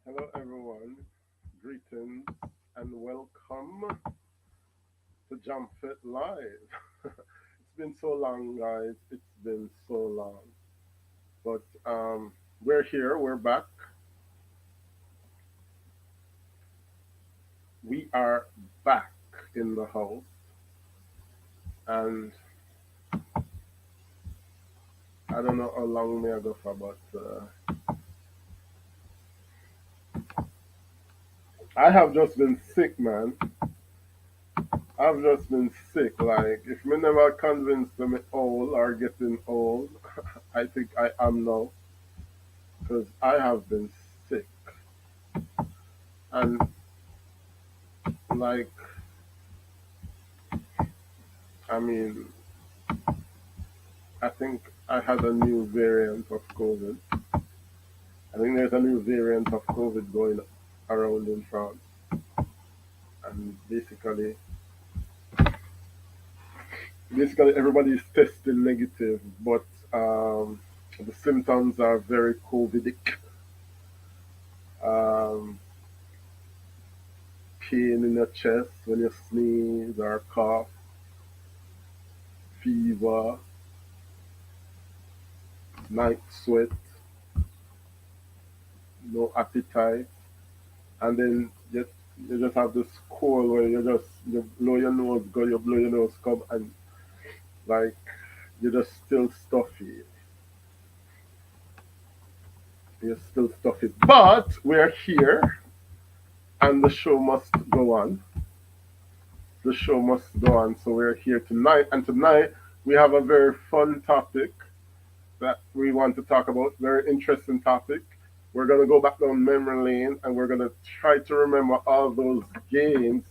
Hello, everyone. Greetings and welcome to JamFête Live. It's been so long, guys. It's been so long. But we're here. We're back. We are back in the house. And I don't know how long may I go for, but I have just been sick, man. I've just been sick. Like, if me never convinced them old or getting old, I think I am now. Because I have been sick. And like I mean, I think I had a new variant of COVID. I think there's a new variant of COVID going around in France, and basically everybody is testing negative, but the symptoms are very COVIDic. Um, Pain in your chest when you sneeze or cough, fever, night sweat, no appetite, and then you just have this cold where you blow your nose, go you blow your nose, come and like you're just still stuffy. You're still stuffy. But we're here and the show must go on. The show must go on. So we're here tonight and tonight we have a very fun topic that we want to talk about. Very interesting topic. We're gonna go back down memory lane and we're gonna try to remember all those games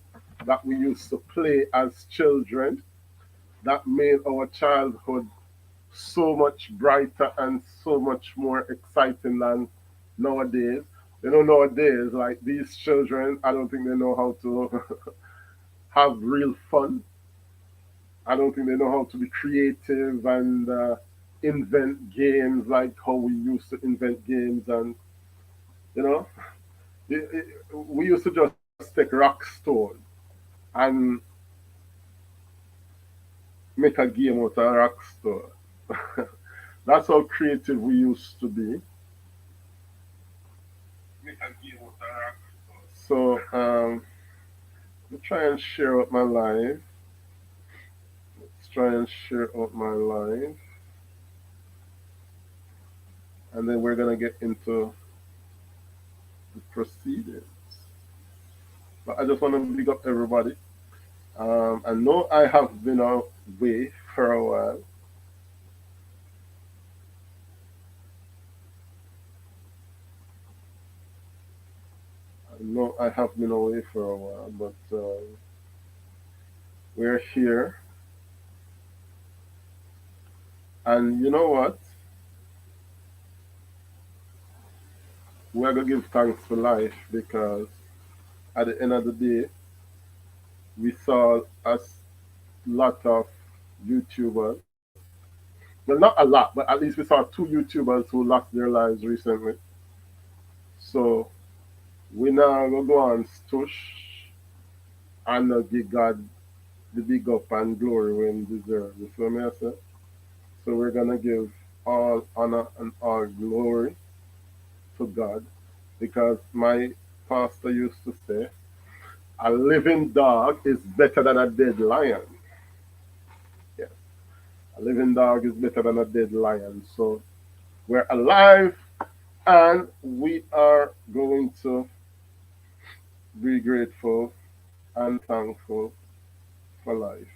that we used to play as children that made our childhood so much brighter and so much more exciting than nowadays. Nowadays, like these children, I don't think they know how to have real fun. I don't think they know how to be creative and invent games like how we used to invent games. And, you know, we used to just take rock stone and make a game out of rock stone. That's how creative we used to be. So let me try and share out my live. Let's try and share out my live, and then we're gonna get into the proceedings. But I just want to big up everybody. I know I have been away for a while. I know I have been away for a while, but we're here. And you know what? We're gonna give thanks for life because at the end of the day, we saw a lot of YouTubers. Well, not a lot, but at least we saw two YouTubers who lost their lives recently. So we now go go on stush and give God the big up and glory when deserved. You feel me? I say? So we're gonna give all honor and all glory to God because my pastor used to say, a living dog is better than a dead lion. Yes, a living dog is better than a dead lion. So we're alive and we are going to be grateful and thankful for life.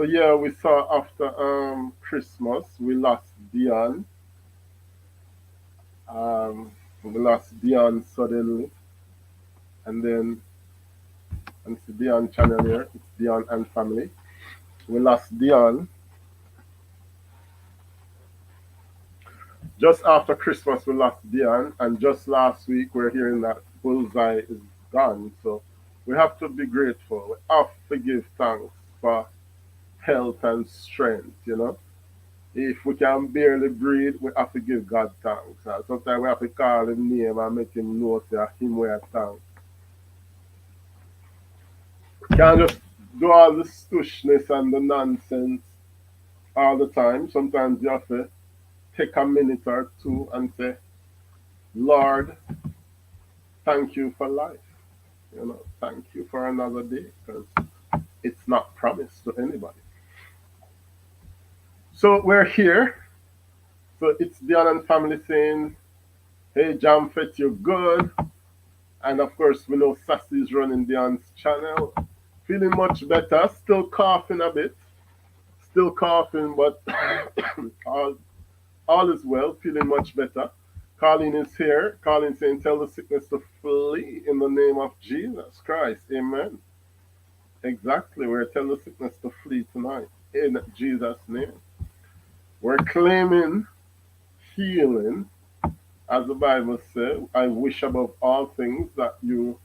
So yeah, we saw after Christmas we lost Dion. Um, we lost Dion suddenly, and then and it's the Dion channel here. It's Dion and family. We lost Dion just after Christmas. We lost Dion, and just last week we're hearing that Bullseye is gone. So we have to be grateful. We have to give thanks for health and strength. If we can barely breathe, we have to give God thanks. Sometimes we have to call him name and make him know that him we are thanks. Can't just do all the stushness and the nonsense all the time. Sometimes you have to take a minute or two and say, Lord, thank you for life. Thank you for another day because it's not promised to anybody. So we're here. So it's Dion and family saying, hey, JamFête, you're good. And of course, we know Sassy is running Dion's channel. Feeling much better. Still coughing a bit. Still coughing, but all, all is well. Feeling much better. Colleen is here. Colleen saying, tell the sickness to flee in the name of Jesus Christ. Amen. Exactly. We're telling the sickness to flee tonight in Jesus' name. We're claiming healing. As the Bible says, I wish above all things that you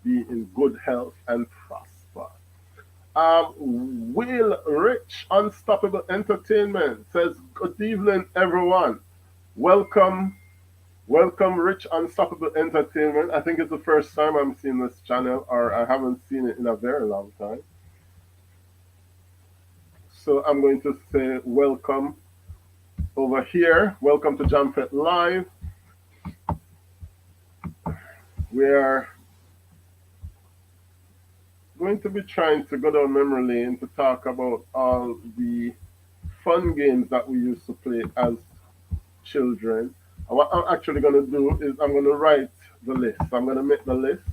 be in good health and prosper. Will Rich, Unstoppable Entertainment says, good evening, everyone. Welcome, welcome, Rich, Unstoppable Entertainment. I think it's the first time I'm seeing this channel, or I haven't seen it in a very long time. So I'm going to say welcome over here. Welcome to JamFête Live. We are going to be trying to go down memory lane to talk about all the fun games that we used to play as children. And what I'm actually going to do is I'm going to write the list. I'm going to make the list.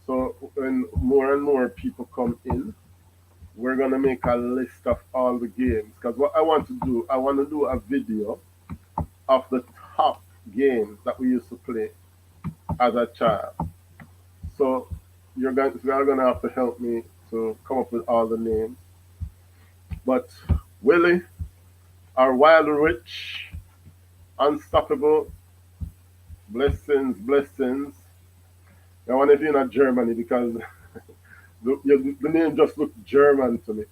So when more and more people come in, we're going to make a list of all the games. Because what I want to do, I want to do a video of the top games that we used to play as a child. So you're going to have to help me to come up with all the names. But Willie, our Wild Rich, Unstoppable, blessings, blessings. I wonder if you're not Germany because the name just looks German to me.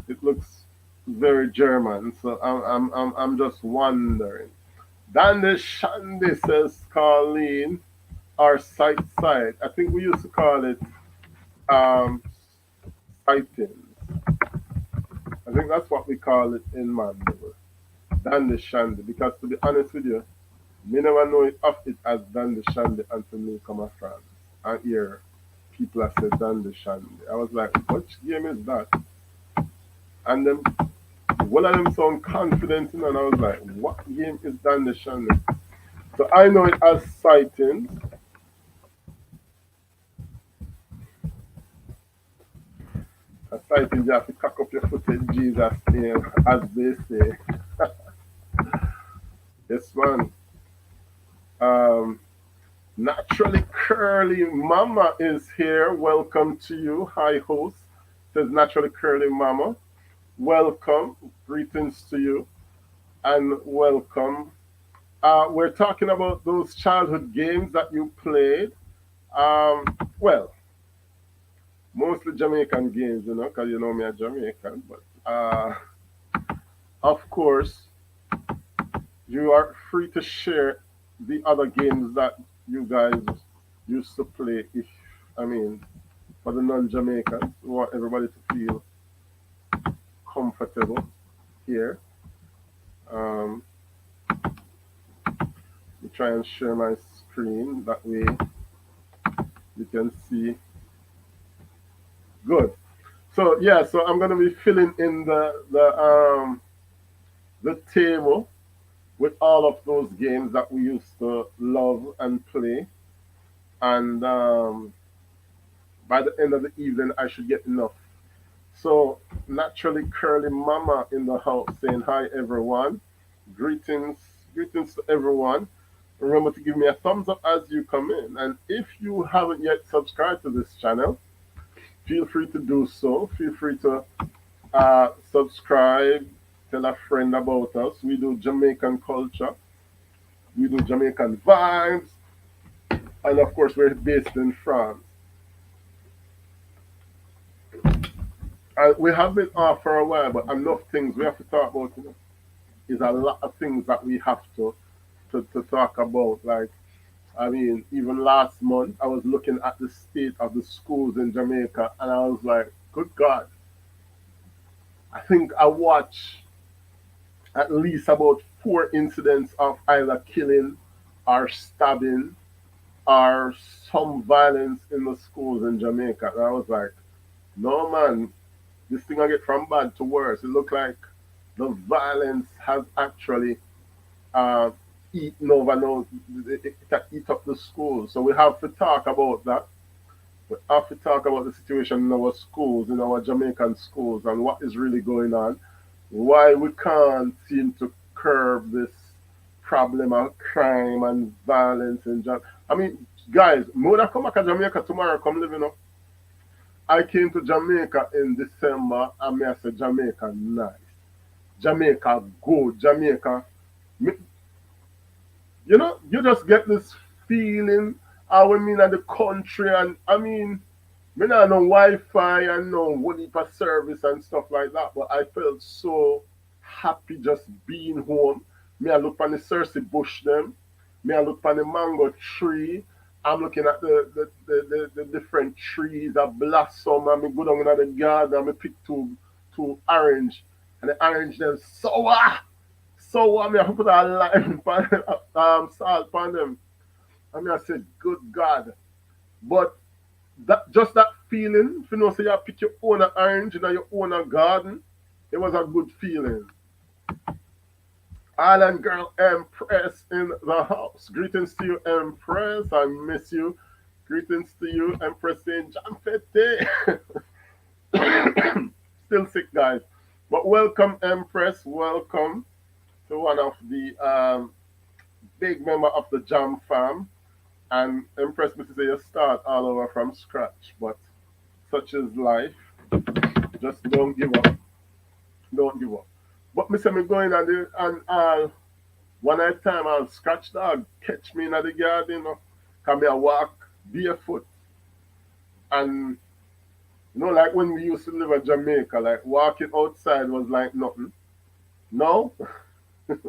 It looks very German, so I'm just wondering. Dandy Shandy says Colleen, our side. I think we used to call it um, sightings. I think that's what we call it in Mandeville. Dandy Shandy, because to be honest with you, me never know it of it as Dandy Shandy until me come a France and hear people have said Dandy Shandy. I was like, which game is that? And then one of them sound confident, and I was like, what game is Dandy Shandy? So I know it as sightings. A sightings, you have to cock up your foot in Jesus' name, as they say. Yes, man. Um, Naturally Curly Mama is here. Welcome to you. Hi, host. Says Naturally Curly Mama. Welcome. Greetings to you and welcome. We're talking about those childhood games that you played. Well, mostly Jamaican games, because you know me a Jamaican. But of course, you are free to share the other games that you guys used to play. If I mean, for the non-Jamaicans, we want everybody to feel comfortable here. Um, me try and share my screen that way you can see good. So yeah, so I'm gonna be filling in the table with all of those games that we used to love and play, and by the end of the evening, I should get enough So naturally curly mama in the house saying hi everyone. Greetings, greetings to everyone. Remember to give me a thumbs up as you come in. And if you haven't yet subscribed to this channel, feel free to do so. Feel free to subscribe, tell a friend about us. We do Jamaican culture, we do Jamaican vibes, and of course, we're based in France. And we have been off for a while, but enough things we have to talk about. Is a lot of things that we have to talk about. Like, I mean, even last month, I was looking at the state of the schools in Jamaica, and I was like, good God, I think I watched at least about four incidents of either killing or stabbing or some violence in the schools in Jamaica. And I was like, no man, this thing I get from bad to worse. It looked like the violence has actually uh, eaten over now, it eat up the schools. So we have to talk about that. We have to talk about the situation in our schools, in our Jamaican schools, and what is really going on. Why we can't seem to curb this problem of crime and violence in Jamaica. I mean, guys, more that come back to Jamaica tomorrow, come live, I came to Jamaica in December, and me I say Jamaica nice. Jamaica good. Jamaica, you just get this feeling how we mean at the country, and I mean, me not no Wi-Fi and no whole heap of service and stuff like that, but I felt so happy just being home. Me I look on the Cersei bush them, me I look on the mango tree. I'm looking at the different trees that blossom, and me go down in the garden and me pick two orange, and the orange them sour. Sour, me I put a lime salt on them. And me I said, good God. But that just that feeling, if you know, say you pick your own orange in your own garden, it was a good feeling. Island girl Empress in the house. Greetings to you, Empress. I miss you. Greetings to you, Empress in JamFête. Still sick, guys. But welcome, Empress. Welcome to one of the big member of the Jam fam. And Empress me to say you start all over from scratch. But such is life. Just don't give up. Don't give up. But me say me going and one night time I'll scratch dog catch me in the garden, Come here walk barefoot. And like when we used to live in Jamaica, like walking outside was like nothing. No, it's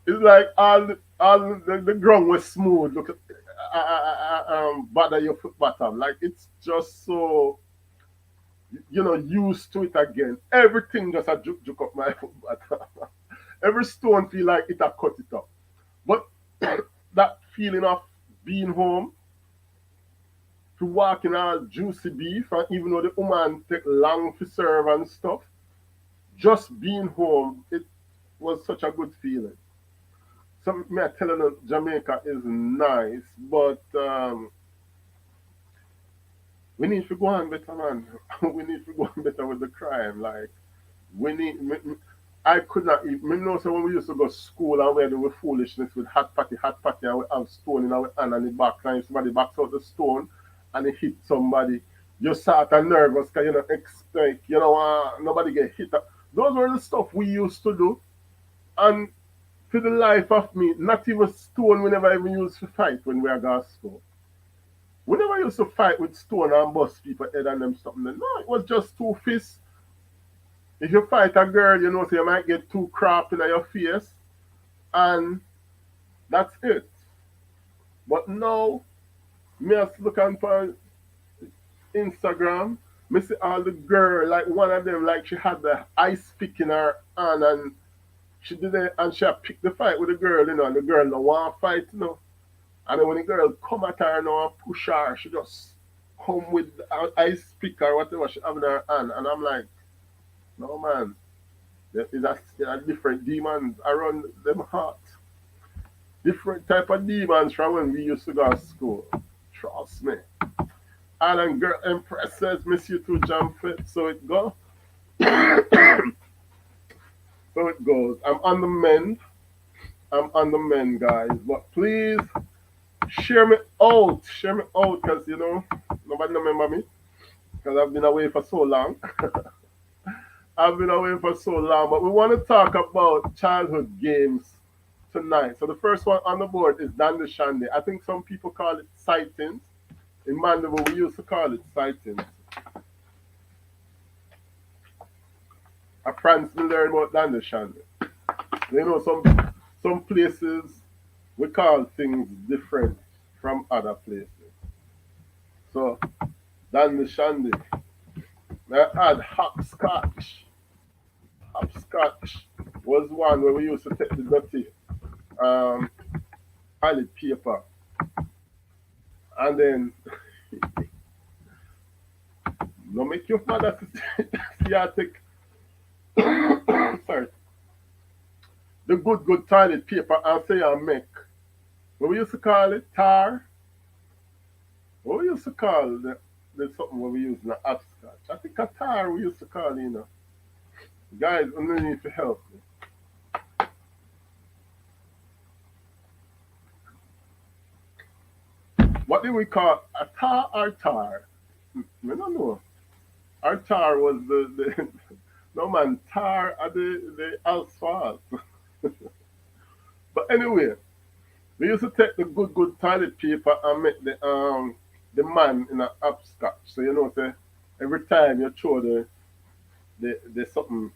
like the ground was smooth. Look, bother your foot bottom. Like it's just so used to it again. Everything just a juke up my foot bottom. Every stone feel like it a cut it up. But that feeling of being home, to walk in all juicy beef, and even though the woman take long to serve and stuff, just being home, it was such a good feeling. So me I telling you, Jamaica is nice, but we need to go on better, man. We need to go on better with the crime. Like we need. I could not even. Know so when we used to go to school and we do with foolishness with hot patty, and we have stone in our hand and the back, and somebody backs out the stone and it hit somebody. You start and nervous because you don't expect, nobody get hit. Those were the stuff we used to do. And for the life of me, not even stone we never even used to fight when we are going to school. We never used to fight with stone and bust people head and them something. No, it was just two fists. If you fight a girl, so you might get two crap in your face, and that's it. But now, me just looking for Instagram, me see all the girl, like one of them, like she had the ice pick in her hand, and she did it, and she had picked the fight with the girl, and the girl no want to fight, And then when the girl come at her now and push her, she just come with an ice pick or whatever she have in her hand, and I'm like, no man, there is a different demons around them heart. Different type of demons from when we used to go to school. Trust me. Island Girl Empress says, miss you too, JamFête. So it go. So it goes. I'm on the mend. I'm on the mend, guys. But please share me out. Share me out because, nobody remember me because I've been away for so long. I've been away for so long. But we want to talk about childhood games tonight. So the first one on the board is Dandy Shandy. I think some people call it sightings. In Mandeville, we used to call it sightings. A France will learn about Dandy Shandy. Some places we call things different from other places. So Dandy Shandy. I had hopscotch. Hopscotch was one where we used to take the dirty um, toilet paper and then no make your mother see I take sorry the good toilet paper and say I make what we used to call it tar. What we used to call the something what we use in the hopscotch. I think a tar we used to call guys underneath to help me. What did we call a tar or tar? I don't know. Our tar was the no man tar at the asphalt. But anyway, we used to take the good toilet paper and make the man in a hopscotch. So say every time you throw the something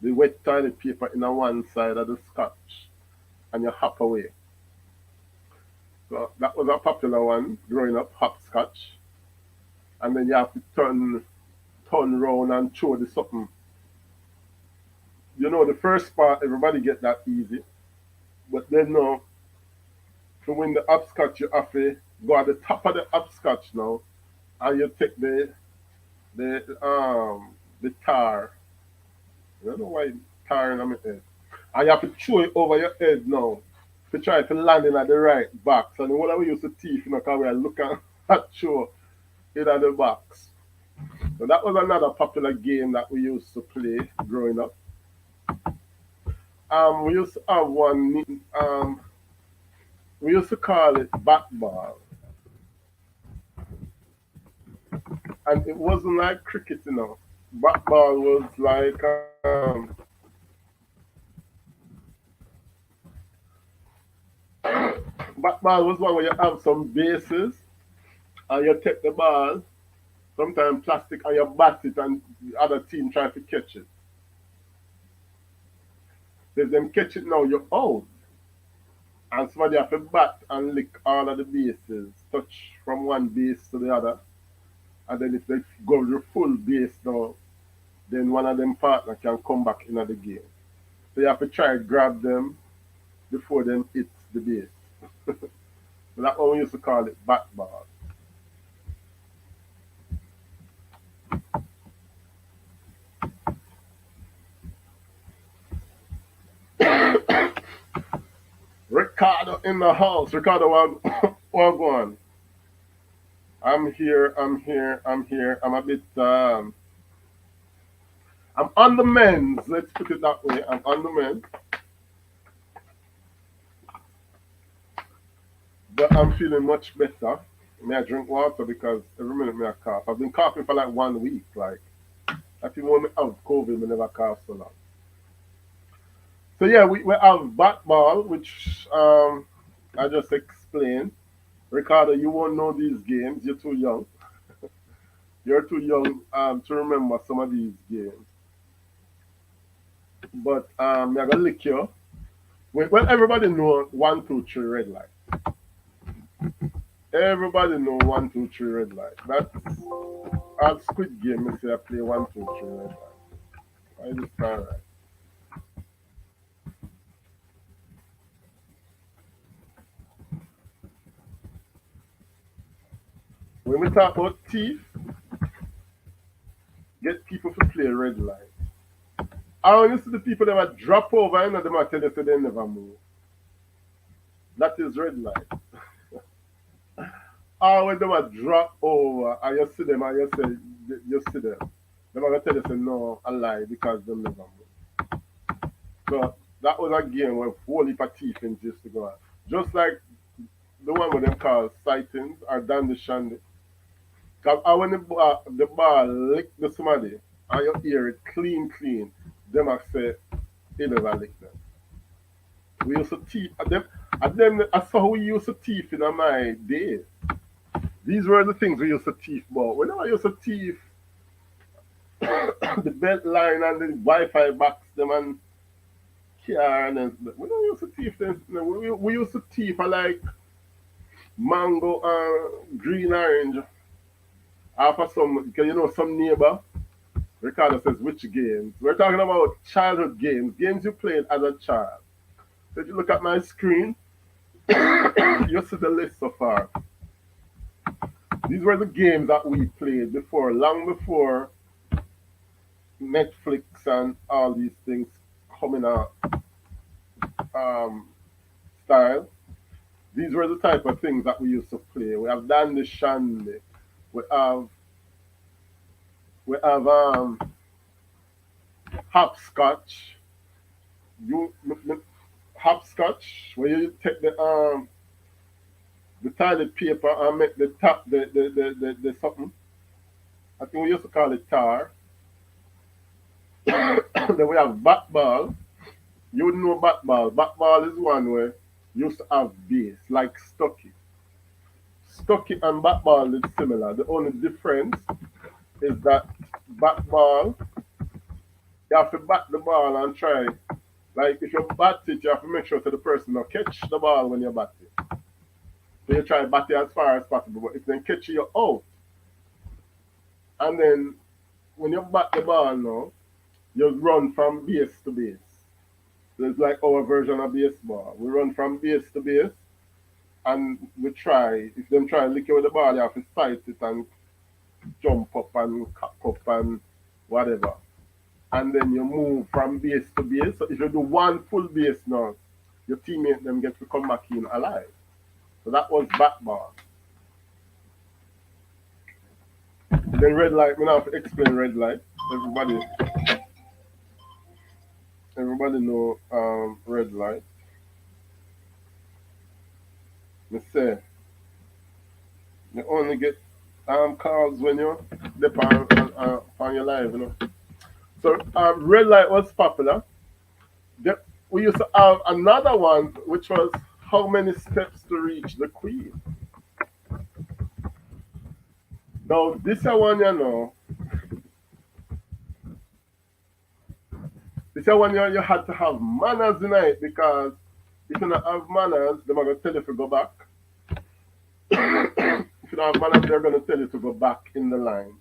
the wet toilet paper in a one side of the scotch and you hop away. So that was a popular one growing up, hopscotch. And then you have to turn round and throw the something. The first part everybody get that easy. But then now to win the hopscotch you have to go at the top of the hopscotch now and you take the tar. I don't know why tar in my head. And you have to throw it over your head now to try to land in at the right box. And what we used to teeth, because we are looking at show in at the box. So that was another popular game that we used to play growing up. We used to have one. We used to call it bat ball, and it wasn't like cricket. Bat ball was like bat ball was one where you have some bases and you take the ball, sometimes plastic, and you bat it, and the other team try to catch it. If them catch it now, you're out. And somebody have to bat and lick all of the bases, touch from one base to the other. And then if they go the full base now, then one of them partner can come back into the game. So you have to try to grab them before them hit the base. So that one we used to call it bat ball. Ricardo in the house. Ricardo, what going? I'm here. I'm here. I'm here. I'm a bit. I'm on the mend. Let's put it that way. I'm on the mend, but I'm feeling much better. May I drink water because every minute me I cough. I've been coughing for like 1 week. Like I think when me have COVID, me never cough so long. So yeah, we have bat ball, which I just explained. Ricardo, you won't know these games. You're too young. You're too young to remember some of these games. But I'm gonna lick you. Well, everybody know 1, 2, 3 red light. Everybody know 1, 2, 3 red light. That's at Squid Game. Me say I play 1, 2, 3 red light. Why is this not right? When we talk about thief, get people to play red light. I only see the people that will drop over and them will tell you so they never move. That is red light. Always them a drop over and you see them and you say you see them. Them are gonna tell you say no, a lie because them never move. So that was a game where whole heap of teeth in just to go on. Just like the one with them called sightings or dandy shandy. Cause when the ball lick the somebody and you hear it clean, them I say it never lick them. We used to teeth at them I saw how we used to teeth in my day. These were the things we used to teeth about. Whenever I used to teeth the belt line and the Wi-Fi box them and car and then we don't used to teeth them. No, we used to teeth for like mango and green orange. After some, can you know some neighbor? Ricardo says which games? We're talking about childhood games, games you played as a child. So if you look at my screen, you see the list so far. These were the games that we played before, long before Netflix and all these things coming out um, style. These were the type of things that we used to play. We have Dandy Shandy. We have we have hopscotch. You hopscotch where you take the toilet paper and make the top the something. I think we used to call it tar. Then we have bat ball. You would know bat ball. Bat ball is one where you used to have base like Stucky. Stucky and bat ball is similar. The only difference is that bat ball you have to bat the ball and try. Like if you bat it, you have to make sure that the person not catch the ball when you bat it. So you try bat it as far as possible. But if they catch you out, and then when you bat the ball now, you run from base to base. So it's like our version of baseball. We run from base to base and we try. If them try to lick you with the ball, you have to sight it and jump up and cock up and whatever. And then you move from base to base. So if you do one full base now, your teammate them get to come back in alive. So that was bat ball. Then red light, we now have to explain red light. Everybody everybody know red light. Me say you only get calls when you depend on your live, you know. So red light was popular. Then we used to have another one which was how many steps to reach the queen. Now this one you know, this one you had to have manners in it because if you don't have manners, they're gonna tell you to go back. If you don't have manners, they're gonna tell you to go back in the line.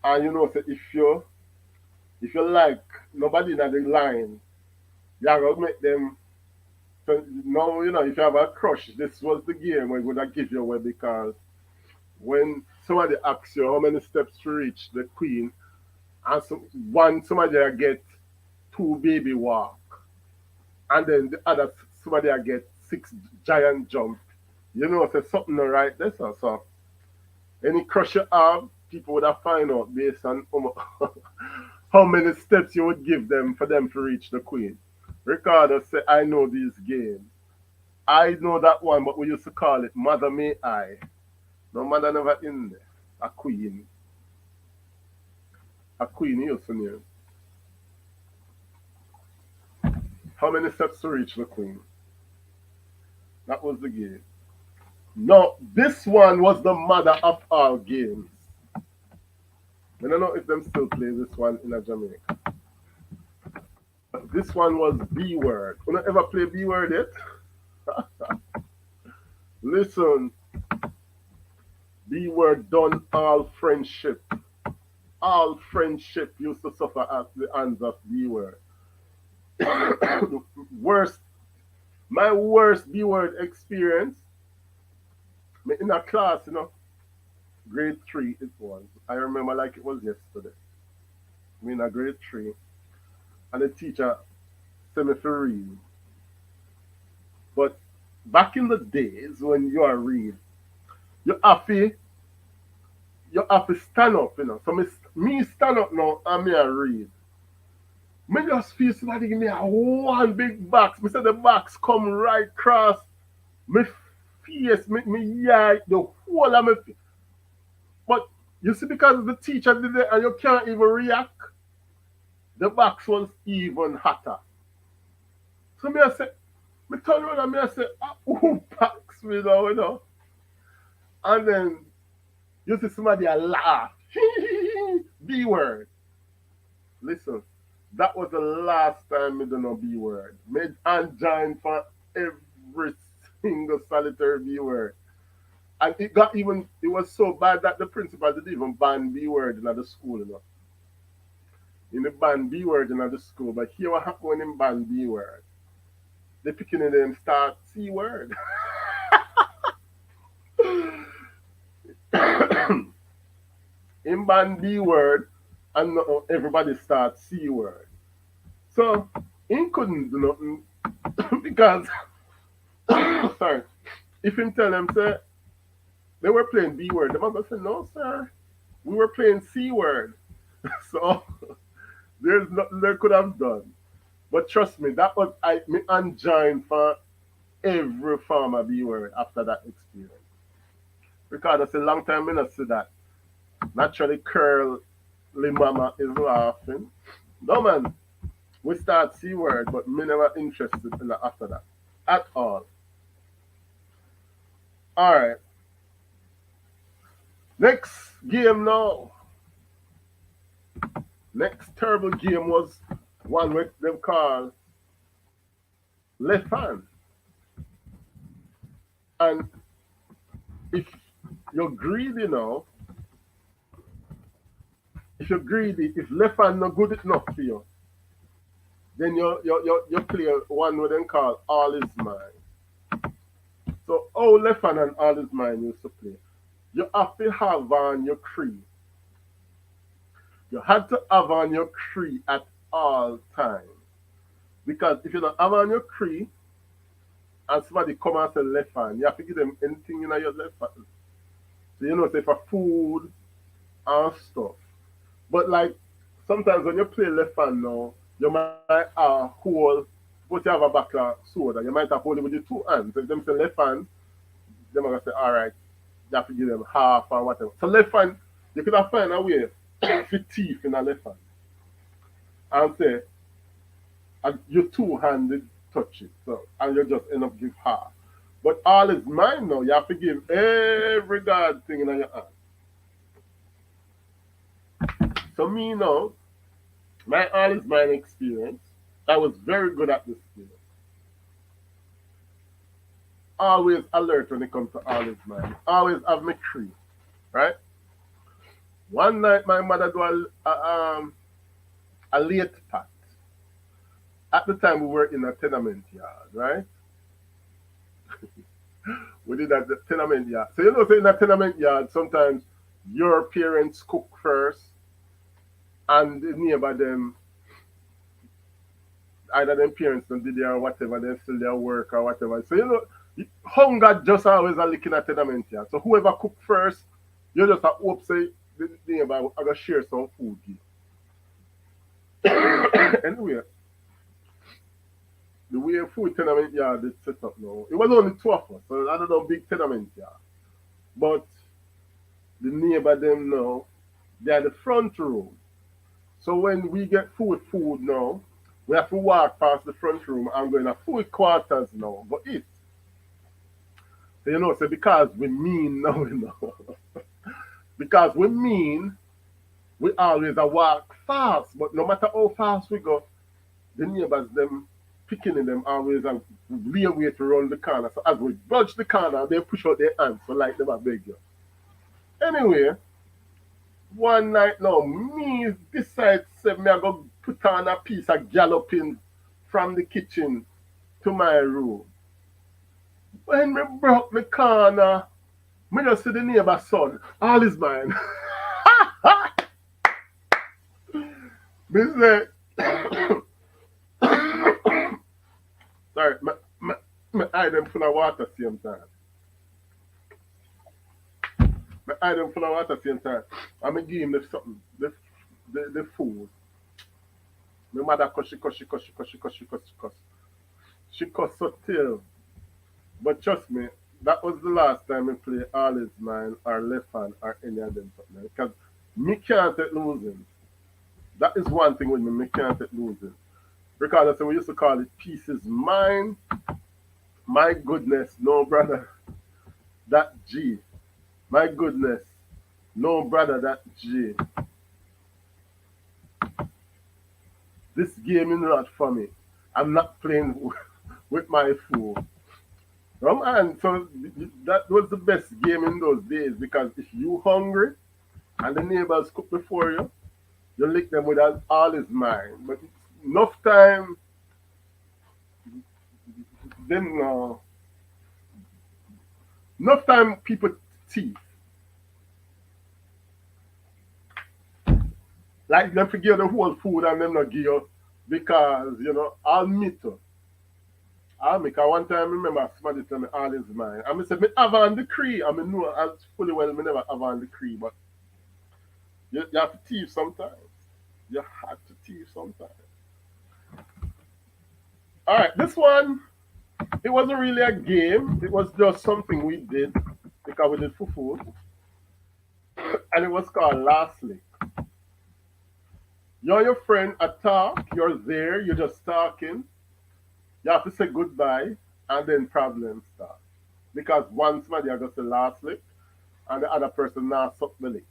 And you know, so if you like nobody in the line, you're gonna make them. So now you know if you have a crush, this was the game where gonna give you away because when somebody asks you how many steps to reach the queen, and so one somebody get two baby walk, and then the other somebody get six giant jump. You know, say something not right there. So any crush you have, people would have find out based on how many steps you would give them for them to reach the queen. Ricardo say, I know these games. I know that one, but we used to call it Mother May I. No mother never in there. A queen. A queen used to know. How many steps to reach the queen? That was the game. No, this one was the mother of all games. I don't know if them still play this one in a Jamaica. But this one was B word. You don't ever play B word yet? Listen, B word done all friendship. All friendship used to suffer at the hands of B word. The worst, my worst B word experience in a class, you know, grade three it was. I remember like it was yesterday. Me in a grade three, and the teacher sent me to read. But back in the days when you are read, you have to stand up, you know. So me stand up now and me a read. Me just feel somebody give me a one big box. Me say the box come right across me face, me eye, the whole of me face. But you see, because the teacher did it and you can't even react, the box was even hotter. So me I say, me turn around and me I say, ah, who box me now, you know? And then you see somebody a laugh. B word. Listen, that was the last time me do no B word. Me and join for every single solitary B word. And it was so bad that the principal didn't even ban B word in the school, you know. In the ban B word in the school, but here what happened when him ban B word. The picking in them start C word. Him ban B word and everybody start C word. So he couldn't do nothing because sorry. If him tell them say they were playing B word, the mother said, no, sir. We were playing C word. So there's nothing they could have done. But trust me, that was I me unjoined for every farmer B word after that experience. Because it's a long time I not see that. Naturally curly mama is laughing. No man, we start C word, but me never interested in that after that. At all. Alright. Next game now. Next terrible game was one with them called left hand. And if you're greedy now, if you're greedy, if left hand not good enough for you, then you play one with them called all is mine. So how left hand and all is mine used to play. You have to have on your tree. You had to have on your tree at all times. Because if you don't have on your tree and somebody come and say left hand, you have to give them anything in your left hand. So you know, say for food and stuff. But like sometimes when you play left hand now, you might hold, but you have a back soda, you might have hold it with your two hands. If them say left hand, them are gonna say, all right, you have to give them half or whatever. So left hand, you could have find a way for teeth in a left hand. And say and your two handed touch it. So and you just end up give half. But all is mine now. You have to give every god thing in your hand. So me now, my all is mine experience, I was very good at this skill. Always alert when it comes to all is mine. Always have me tree, right? One night my mother do a late pat. At the time we were in a tenement yard, right? We did at the tenement yard. So you know, say in a tenement yard, sometimes your parents cook first, and the neighbor them either them parents don't did their whatever, they still their work or whatever. So you know, hunger just always a looking at tenement yard. So whoever cook first, you just a hope say the neighbor I gonna share some food give. Anyway, the way food tenement yard is set up now, it was only two of us, so I don't know big tenement yard. But the neighbor them now, they're the front room. So when we get food now, we have to walk past the front room and go in a food quarters now. But it, so you know, so because we mean now, you know, because we mean, we always a walk fast. But no matter how fast we go, the neighbors them picking in them always a real way to run the corner. So as we budge the corner, they push out their hands so like them a beg you. Anyway, one night now, me decide say me I go put on a piece of galloping from the kitchen to my room. When me broke the corner, me just see the neighbor's son, all is mine. Me say, sorry, my eye them full of water same time. I don't follow at the same time. I'm give him the something, the food. My mother cuss, she cuss, she cuss, she cuss, she cuss, she cuss, she cuss. She cuss so till. But trust me, that was the last time we play All Is Mine or Left Hand or any of them something. Because me can't take losing. That is one thing with me, me can't take losing. Because that's what we used to call it peace is mine. My goodness, no brother, that G. My goodness, no brother, that G. This game is not for me. I'm not playing with my fool. And so that was the best game in those days because if you hungry and the neighbors cook before you, you lick them with all is mine. But enough time, them enough time people thief. Like them forget the whole food and them not give you because I'll meet you. I'll make a one time remember somebody tell me all is mine. I said me have on decree. I mean no, I fully well me never have on decree, but you have to thief sometimes. You have to thief sometimes. Alright, this one it wasn't really a game, it was just something we did because we did for food. And it was called Last Lick. You're your friend at talk, you're there, you're just talking, you have to say goodbye and then problems start. Because one somebody has got the last lick and the other person now suck the lick.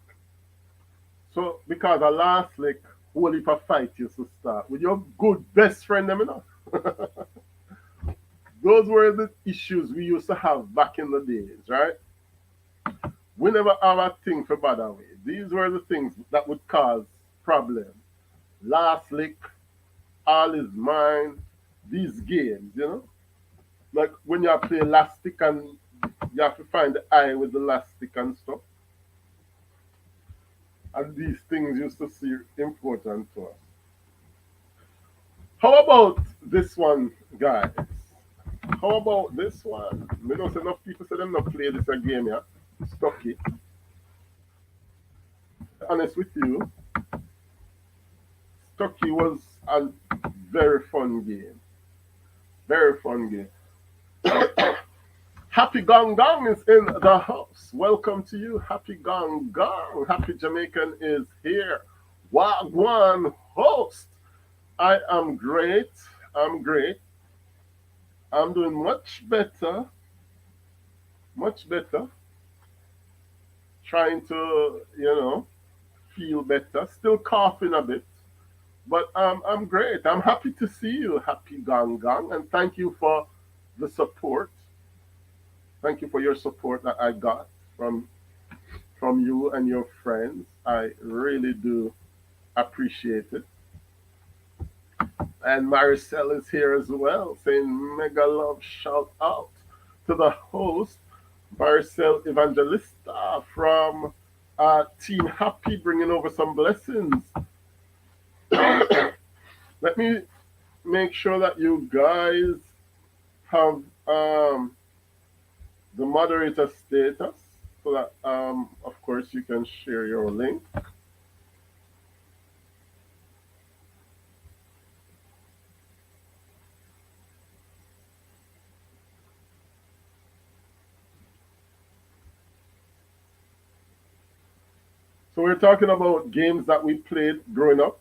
So because a last lick, whole heap of fight used to start with your good best friend them Those were the issues we used to have back in the days, right? We never have a thing for bad away. These were the things that would cause problems. Last lick, all is mine, these games. Like when you play elastic and you have to find the eye with the elastic and stuff. And these things used to seem important to us. How about this one, guys? How about this one? Me know say enough people say them not play this game, yeah. Stucky. Honest with you, Stucky was a very fun game. Very fun game. Happy Gong Gong is in the house. Welcome to you, Happy Gong Gong. Happy Jamaican is here. Wagwan host. I am great. I'm great. I'm doing much better. Much better. Trying to, feel better. Still coughing a bit. But I'm great. I'm happy to see you, Happy Gong Gong. And thank you for the support. Thank you for your support that I got from you and your friends. I really do appreciate it. And Maricel is here as well, saying mega love shout out to the host, Maricel Evangelista from Team Happy, bringing over some blessings. Let me make sure that you guys have the moderator status so that, of course, you can share your link. So we're talking about games that we played growing up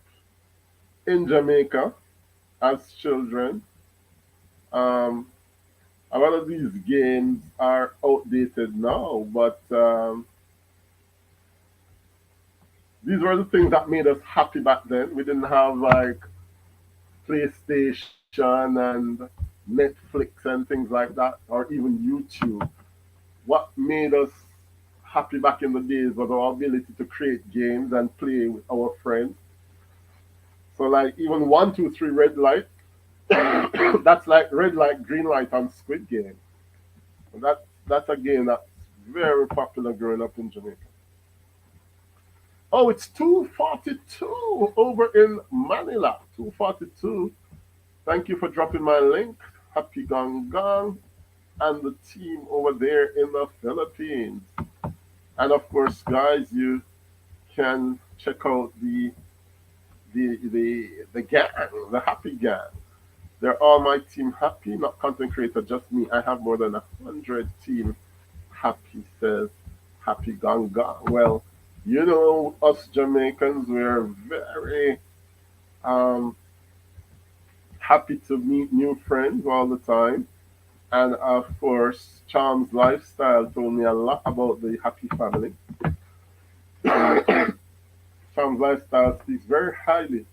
in Jamaica as children. Um, a lot of these games are outdated now, but these were the things that made us happy back then. We didn't have like PlayStation and Netflix and things like that, or even YouTube. What made us happy back in the days was our ability to create games and play with our friends. So like even 1, 2, 3 red light, that's like red light, green light on Squid Game. And that's a game that's very popular growing up in Jamaica. Oh, it's 2:42 over in Manila. 2:42. Thank you for dropping my link. Happy Gong Gong and the team over there in the Philippines. And of course, guys, you can check out the gang, the happy gang. They're all my team happy, not content creator, just me. I have more than 100 team happy, says Happy Gang Gang. Well, you know, us Jamaicans, we're very um, happy to meet new friends all the time. And of course, Charm's lifestyle told me a lot about the happy family. Charm's lifestyle speaks very highly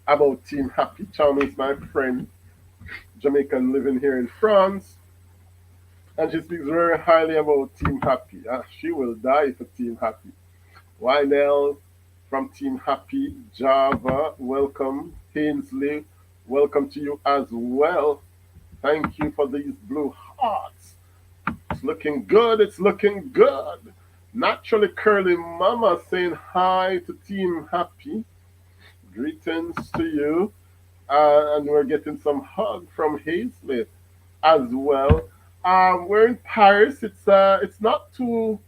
about Team Happy. Charm is my friend, Jamaican living here in France, and she speaks very highly about Team Happy. She will die for Team Happy. Lionel from Team Happy, Java, welcome. Ainsley, welcome to you as well. Thank you for these blue hearts. It's looking good. It's looking good. Naturally Curly Mama saying hi to Team Happy. Greetings to you. And we're getting some hug from Hazley as well. We're in Paris. It's not too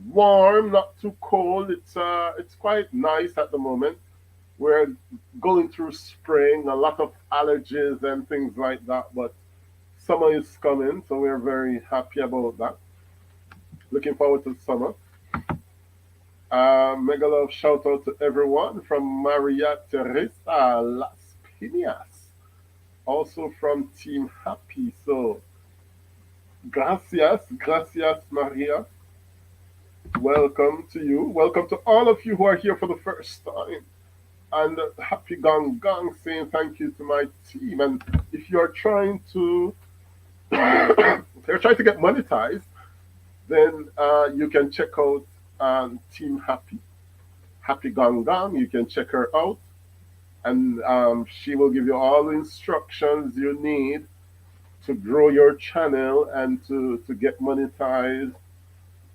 warm, not too cold. It's quite nice at the moment. We're going through spring, a lot of allergies and things like that, but summer is coming, so we're very happy about that. Looking forward to summer. Mega love shout out to everyone from Maria Teresa Las Piñas, also from Team Happy. So, gracias, Maria. Welcome to you. Welcome to all of you who are here for the first time. And Happy Gang Gang saying thank you to my team. And if you're trying to, if you're trying to get monetized, then you can check out Team Happy, Happy Gang Gang. You can check her out, and she will give you all the instructions you need to grow your channel and to get monetized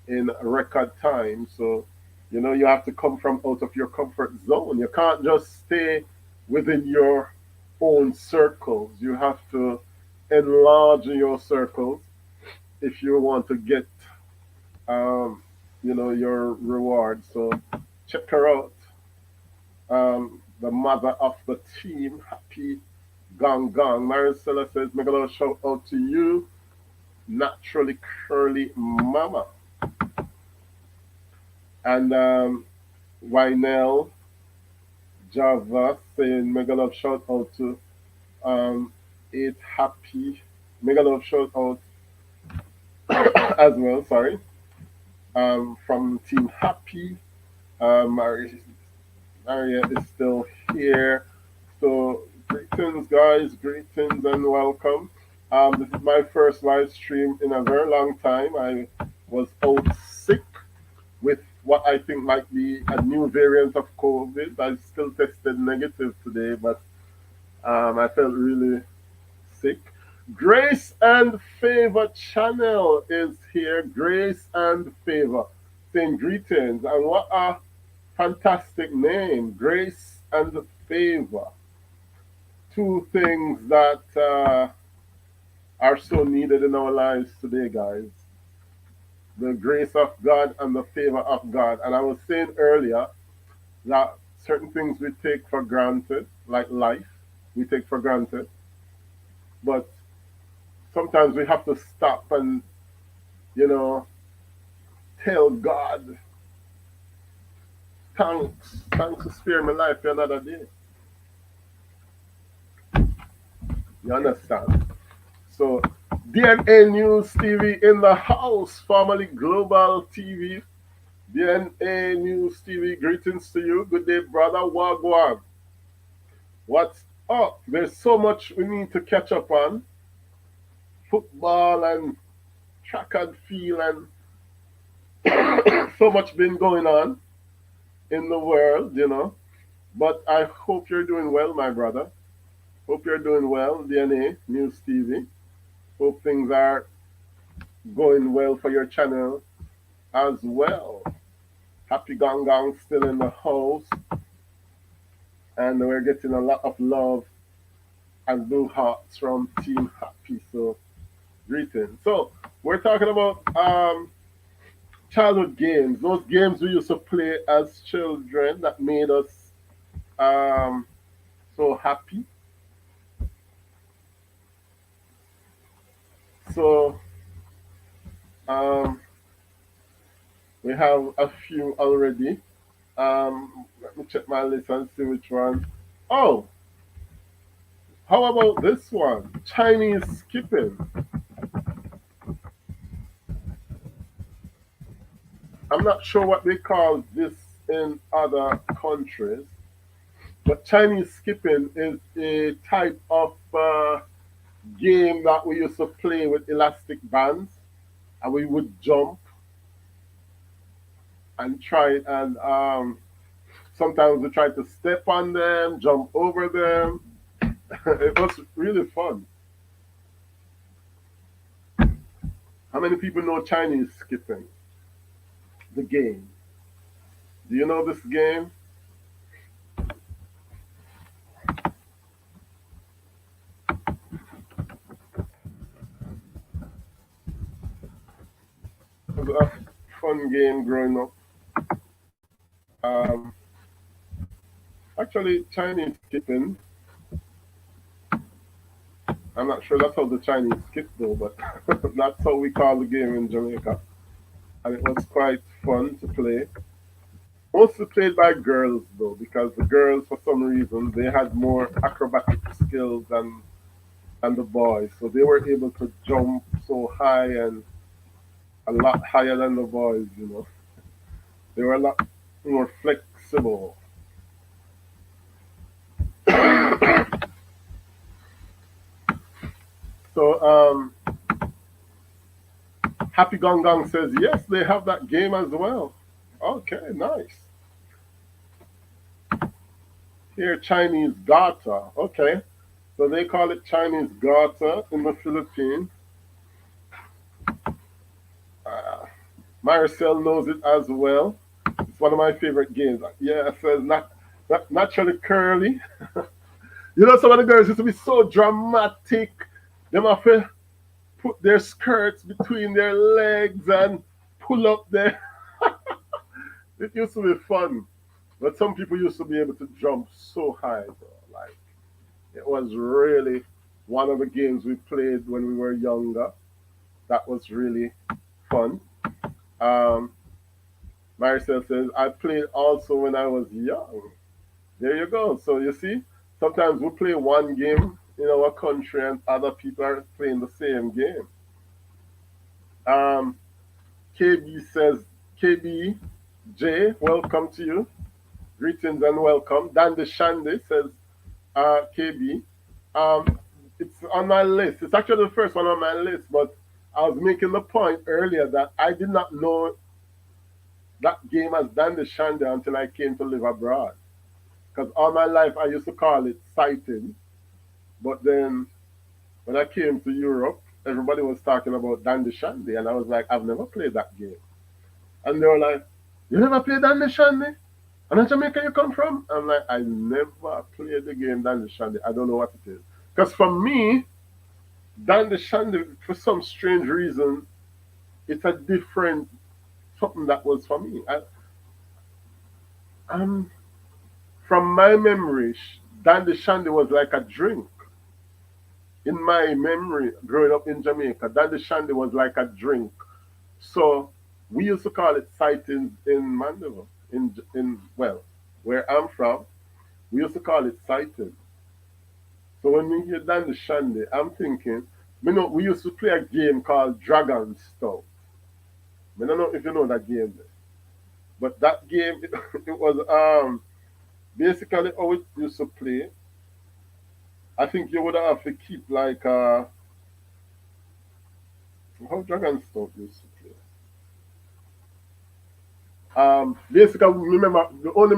in record time. So, you know, you have to come from out of your comfort zone. You can't just stay within your own circles. You have to enlarge your circles if you want to get, you know, your reward. So check her out. The mother of the team, Happy Gang Gang. Maricela says, make a little shout out to you, naturally curly mama. And Wynell Java saying mega love shout out to it happy mega love shout out as well, sorry. From Team Happy. Maria is still here. So greetings guys, greetings and welcome. This is my first live stream in a very long time. I was out sick with what I think might be a new variant of COVID. I still tested negative today, but I felt really sick. Grace and Favor channel is here. Grace and Favor saying greetings. And what a fantastic name. Grace and Favor. Two things that are so needed in our lives today, guys. The grace of God and the favor of God. And I was saying earlier that certain things we take for granted, like life, we take for granted. But sometimes we have to stop and, you know, tell God, thanks for sparing my life for another day. You understand? So, DNA News TV in the house, formerly Global TV. DNA News TV, greetings to you. Good day, brother. Wagwan. What's up? There's so much we need to catch up on. Football and track and field and so much been going on in the world, you know. But I hope you're doing well, my brother. Hope you're doing well, DNA News TV. Hope things are going well for your channel as well. Happy Gang Gang still in the house. And we're getting a lot of love and blue hearts from Team Happy. So, greetings. So, We're talking about childhood games, those games we used to play as children that made us um, so happy. So um, we have a few already. Let me check my list and see which one. Oh, how about this one? Chinese skipping. I'm not sure what they call this in other countries, but Chinese skipping is a type of game that we used to play with elastic bands, and we would jump and try and sometimes we try to step on them, jump over them. It was really fun. How many people know Chinese skipping? The game. Do you know this game? It was a fun game growing up. Um, Actually, Chinese skipping. I'm not sure that's how the Chinese skip though, but that's how we call the game in Jamaica, and it was quite fun to play. Mostly played by girls though, because the girls, for some reason, they had more acrobatic skills than the boys, so they were able to jump so high and a lot higher than the boys. You know, they were a lot more flexible. So Happy Gong Gong says yes, they have that game as well. Okay, nice. Here, Chinese Gata. Okay, so they call it Chinese Gata in the Philippines. Uh, Marcel knows it as well. It's one of my favorite games. Yeah, it says not naturally curly. You know, some of the girls used to be so dramatic. Them have to put their skirts between their legs and pull up there. It used to be fun. But some people used to be able to jump so high, though. Like, it was really one of the games we played when we were younger. That was really fun. Um, Marcel says, I played also when I was young. There you go. So you see, sometimes we play one game in our country and other people are playing the same game. Um, KB says, KBJ, welcome to you. Greetings and welcome. Dandy Shandy says, KB. Um, it's on my list. It's actually the first one on my list, but I was making the point earlier that I did not know that game as Dandy Shandy until I came to live abroad. Because all my life I used to call it sighting, but then when I came to Europe, everybody was talking about Dandy Shandy, and I was like, I've never played that game. And they were like, you never played Dandy Shandy? And in Jamaica you come from? I'm like, I never played the game Dandy Shandy. I don't know what it is. Because for me, Dandy Shandy, for some strange reason, it's a different something that was for me. Um, from my memory, Dandy Shandy was like a drink. In my memory, growing up in Jamaica, Dandy Shandy was like a drink. So we used to call it sightings in Mandeville. In well, where I'm from, we used to call it sighting. So when we hear Dandy Shandy, I'm thinking, you know, we used to play a game called Dragon Stout. I don't know if you know that game, but that game it was basically how it used to play. I think you would have to keep like how Dragon Stout used to play. Basically, remember the only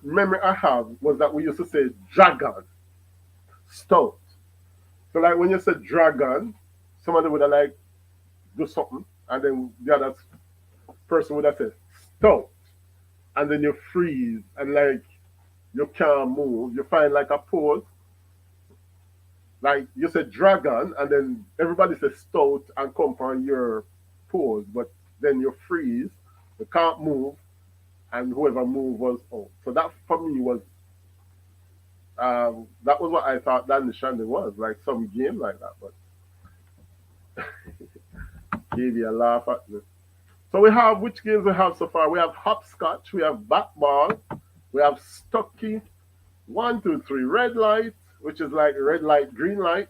memory I have was that we used to say dragon stout. So like when you said dragon, somebody would have like do something, and then the other person would have said stout, and then you freeze and like you can't move. You find like a pose. Like you said dragon, and then everybody says stout and come on your pose, but then you freeze, you can't move, and whoever moved was out. So that for me was that was what I thought Danny Shandy was, like some game like that, but gave you a laugh at me. So we have which games we have so far? We have hopscotch, we have backball, we have stocky, one, two, three, red light, which is like red light, green light.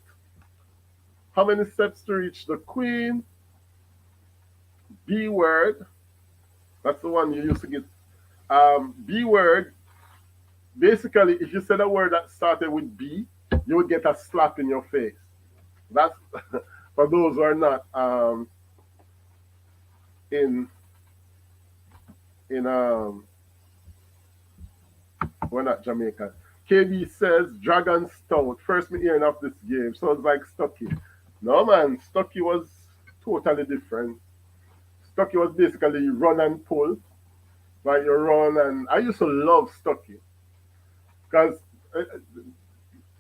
How many steps to reach the queen? B word. That's the one you used to get. B word. Basically, if you said a word that started with B, you would get a slap in your face. That's for those who are not in in we're not Jamaican. KB says Dragon Stout. First me hearing of this game. Sounds like Stucky. No man, Stucky was totally different. Stucky was basically run and pull. Like you run and I used to love Stucky. Because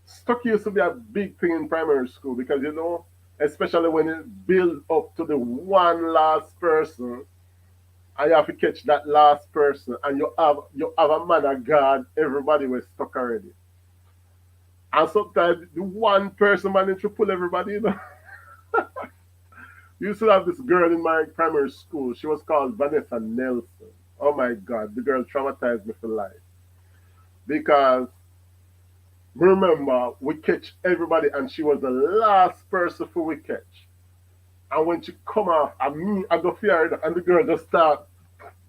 Stucky used to be a big thing in primary school because especially when it builds up to the one last person and you have to catch that last person and you have a man of God, everybody was stuck already. And sometimes the one person managed to pull everybody in. We used to have this girl in my primary school. She was called Vanessa Nelson. Oh my God, the girl traumatized me for life. Because remember, we catch everybody and she was the last person who we catch. And when she come off, I go fear and the girl just start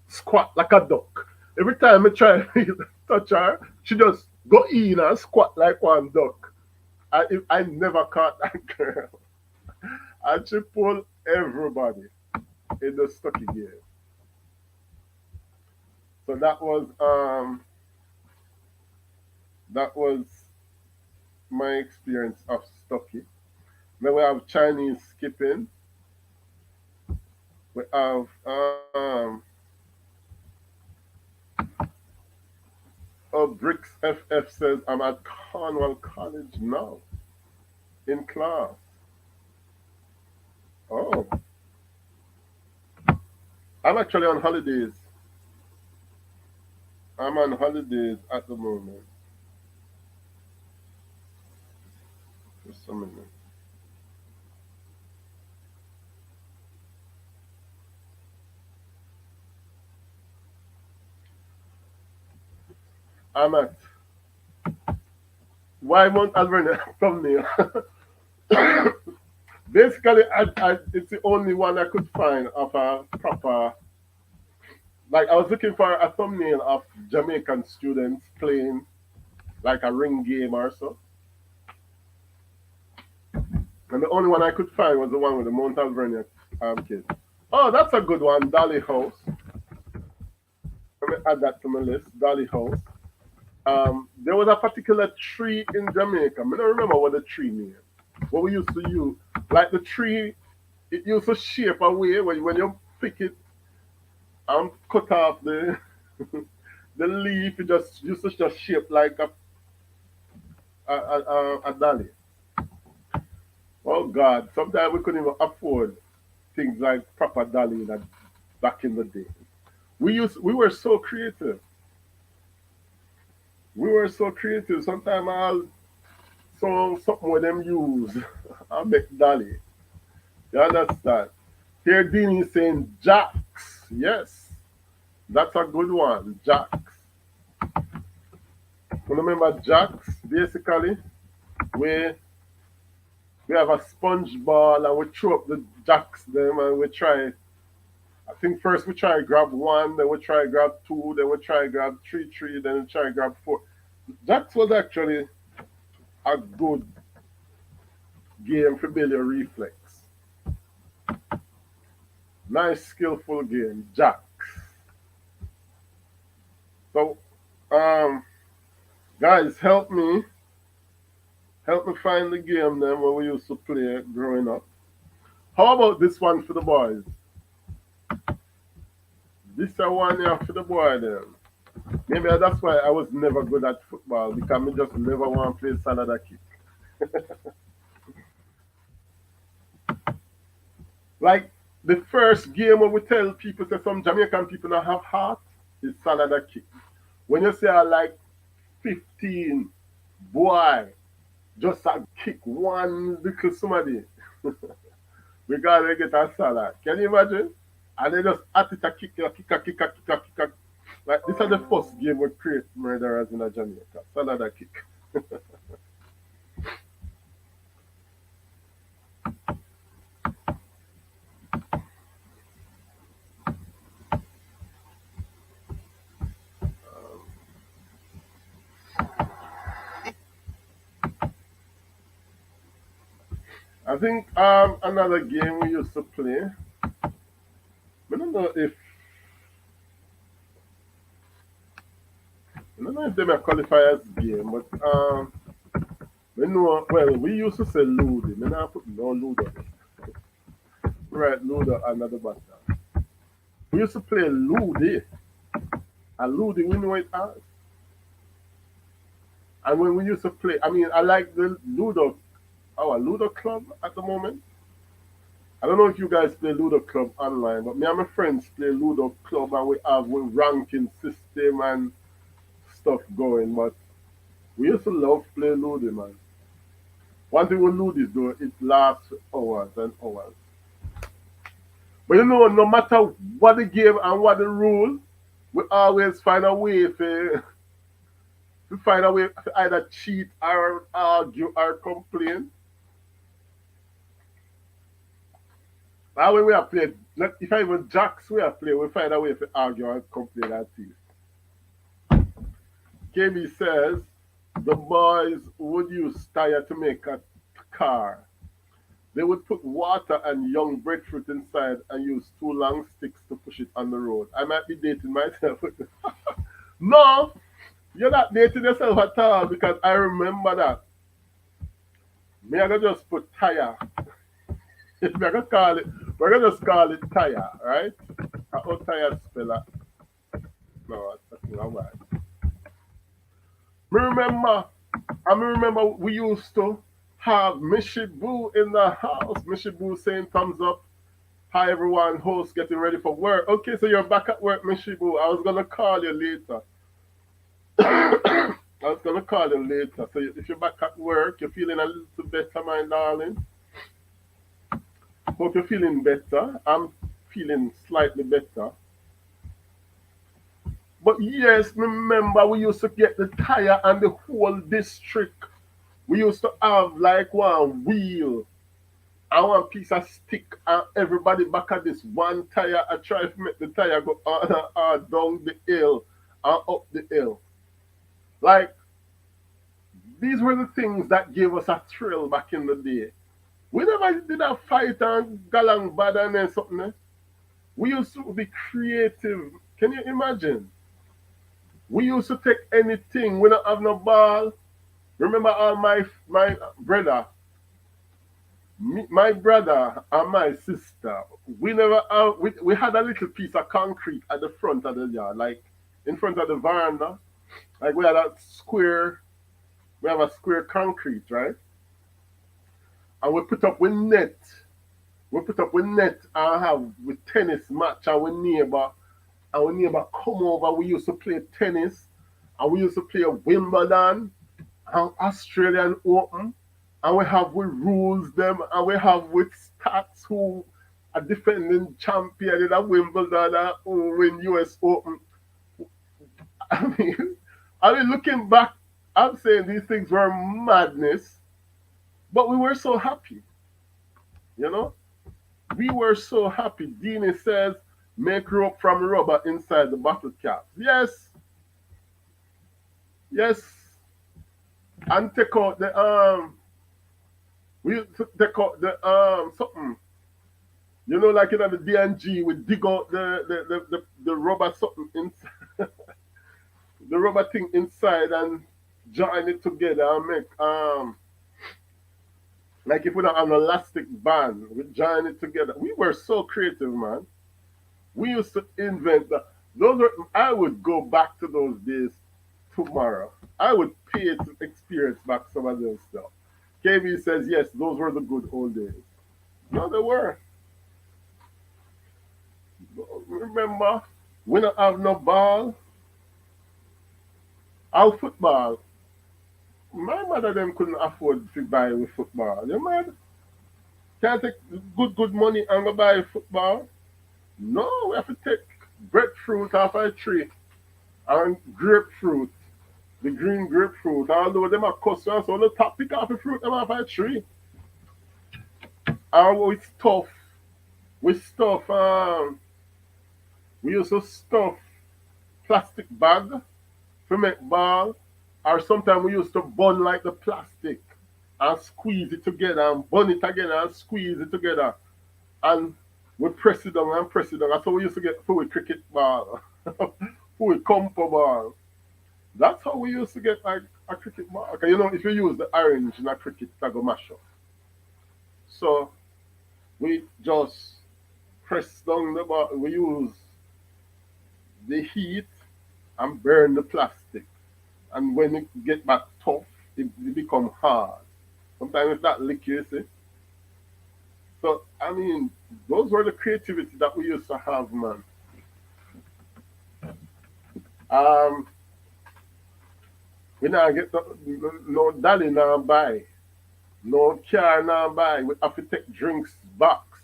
squat like a duck. Every time I try to touch her, she just go in and squat like one duck. I never caught that girl. And she pulled everybody in the Stucky game. So that was my experience of Stucky. Then we have Chinese skipping. We have Bricks FF says I'm at Cornwall College now in class. Oh, I'm actually on holidays. I'm on holidays at the moment. Just a minute. I'm at why Mount Alvernia thumbnail. Basically, it's the only one I could find of a proper. Like I was looking for a thumbnail of Jamaican students playing like a ring game or so, and the only one I could find was the one with the Mount Alvernia kids. Oh, that's a good one, Dolly House. Let me add that to my list, Dolly House. There was a particular tree in Jamaica. I don't remember what the tree name. What we used to use, like the tree, it used to shape a way when you pick it and cut off the the leaf. It just used to just shape like a dolly. Oh God! Sometimes we couldn't even afford things like proper dolly that back in the day. We were so creative. We were so creative. Sometimes I'll something with them use. I'll make dolly. You understand? Here Dean is saying jacks. Yes, that's a good one. Jacks. Remember jacks? Basically, we we have a sponge ball and we throw up the jacks them and we try. I think first we try grab one, then we try grab two, then we try grab three, then we try grab four. Jacks was actually a good game for build your reflex. Nice skillful game, jacks. So guys, help me find the game then where we used to play growing up. How about this one for the boys? This is one here for the boy then. Maybe that's why I was never good at football because I just never want to play salad kick. Like the first game when we tell people say some Jamaican people don't have heart is salad a kick. When you say I like 15, boy, just a kick one little somebody. We gotta get a salad. Can you imagine? And they just at it a kick, a kick, a kick, a kick, a kick, a like this is the first game we create murderers in a Jamaica. Salad a kick. I think another game we used to play. I don't know if I don't know if they may qualify as game, but we know well we used to say Ludo. Me not put no Ludo. Right, Ludo under the button. We used to play Ludo. And Ludo we know it as. And when we used to play, I mean I like the Ludo our Ludo club at the moment. I don't know if you guys play Ludo Club online, but me and my friends play Ludo Club and we have a ranking system and stuff going. But we used to love play Ludo, man. One thing with Ludo is though, it lasts hours and hours. But you know, no matter what the game and what the rule, we always find a way to find a way to either cheat or argue or complain. And when we are playing, if I even jacks we are playing, we find a way to argue and complain and things. KB says the boys would use tire to make a car. They would put water and young breadfruit inside and use two long sticks to push it on the road. I might be dating myself. No, you're not dating yourself at all because I remember that. Me, I gonna just put tire. We're gonna call it. We're gonna just call it tire, right? How tire spell it? No, that's not right. Me remember I remember we used to have Mishy Boo in the house. Mishy Boo saying thumbs up. Hi everyone, host getting ready for work. Okay, so you're back at work, Mishy Boo. I was gonna call you later. I was gonna call you later. So if you're back at work, you're feeling a little better, my darling. Hope you're feeling better. I'm feeling slightly better. But yes, remember we used to get the tire and the whole district. We used to have like one wheel and one piece of stick and everybody back at this one tire. I try to make the tire go down the hill and up the hill. Like these were the things that gave us a thrill back in the day. We never did a fight and galang bad and then something. We used to be creative. Can you imagine? We used to take anything. We don't have no ball. Remember all my brother, my brother and my sister. We never we had a little piece of concrete at the front of the yard, like in front of the veranda. Like we had a square. We have a square concrete, right? And we put up with net. We put up with net and have with tennis match and our neighbor come over. We used to play tennis and we used to play Wimbledon and Australian Open. And we have with rules them and we have with stats who are defending champion in a Wimbledon and who win US Open. I mean, looking back, I'm saying these things were madness, but we were so happy, you know? We were so happy. Dini says, make rope from rubber inside the bottle cap. Yes, yes. And take out the we used to take out the something. You know, like in the DNG, we dig out the rubber something inside the rubber thing inside and join it together and make like if we don't have an elastic band, we join it together. We were so creative, man. We used to invent that. Those were, I would go back to those days tomorrow. I would pay to experience back some of those stuff. KB says, yes, those were the good old days. No, they were. remember, we don't have no ball. Our football. My mother them couldn't afford to buy with football. You man can't take good money and go buy football. No, we have to take breadfruit off a tree and grapefruit, the green grapefruit. Although them are customers, so the top pick off the fruit them off a tree. And with stuff, we used to stuff plastic bag to make ball, or sometimes we used to bun like the plastic and squeeze it together and bun it again and squeeze it together and we press it down and press it down. That's how we used to get for a cricket ball, for a compo ball. That's how we used to get like a cricket ball. Okay, if you use the orange in a cricket, that go mash up. So we just press down the ball. We use the heat and burn the plastic. And when it get back tough, it become hard. Sometimes it's that liquid, you see. So I mean, those were the creativity that we used to have, man. Um, we now get no dolly now buy, no car now buy. We have to take drinks box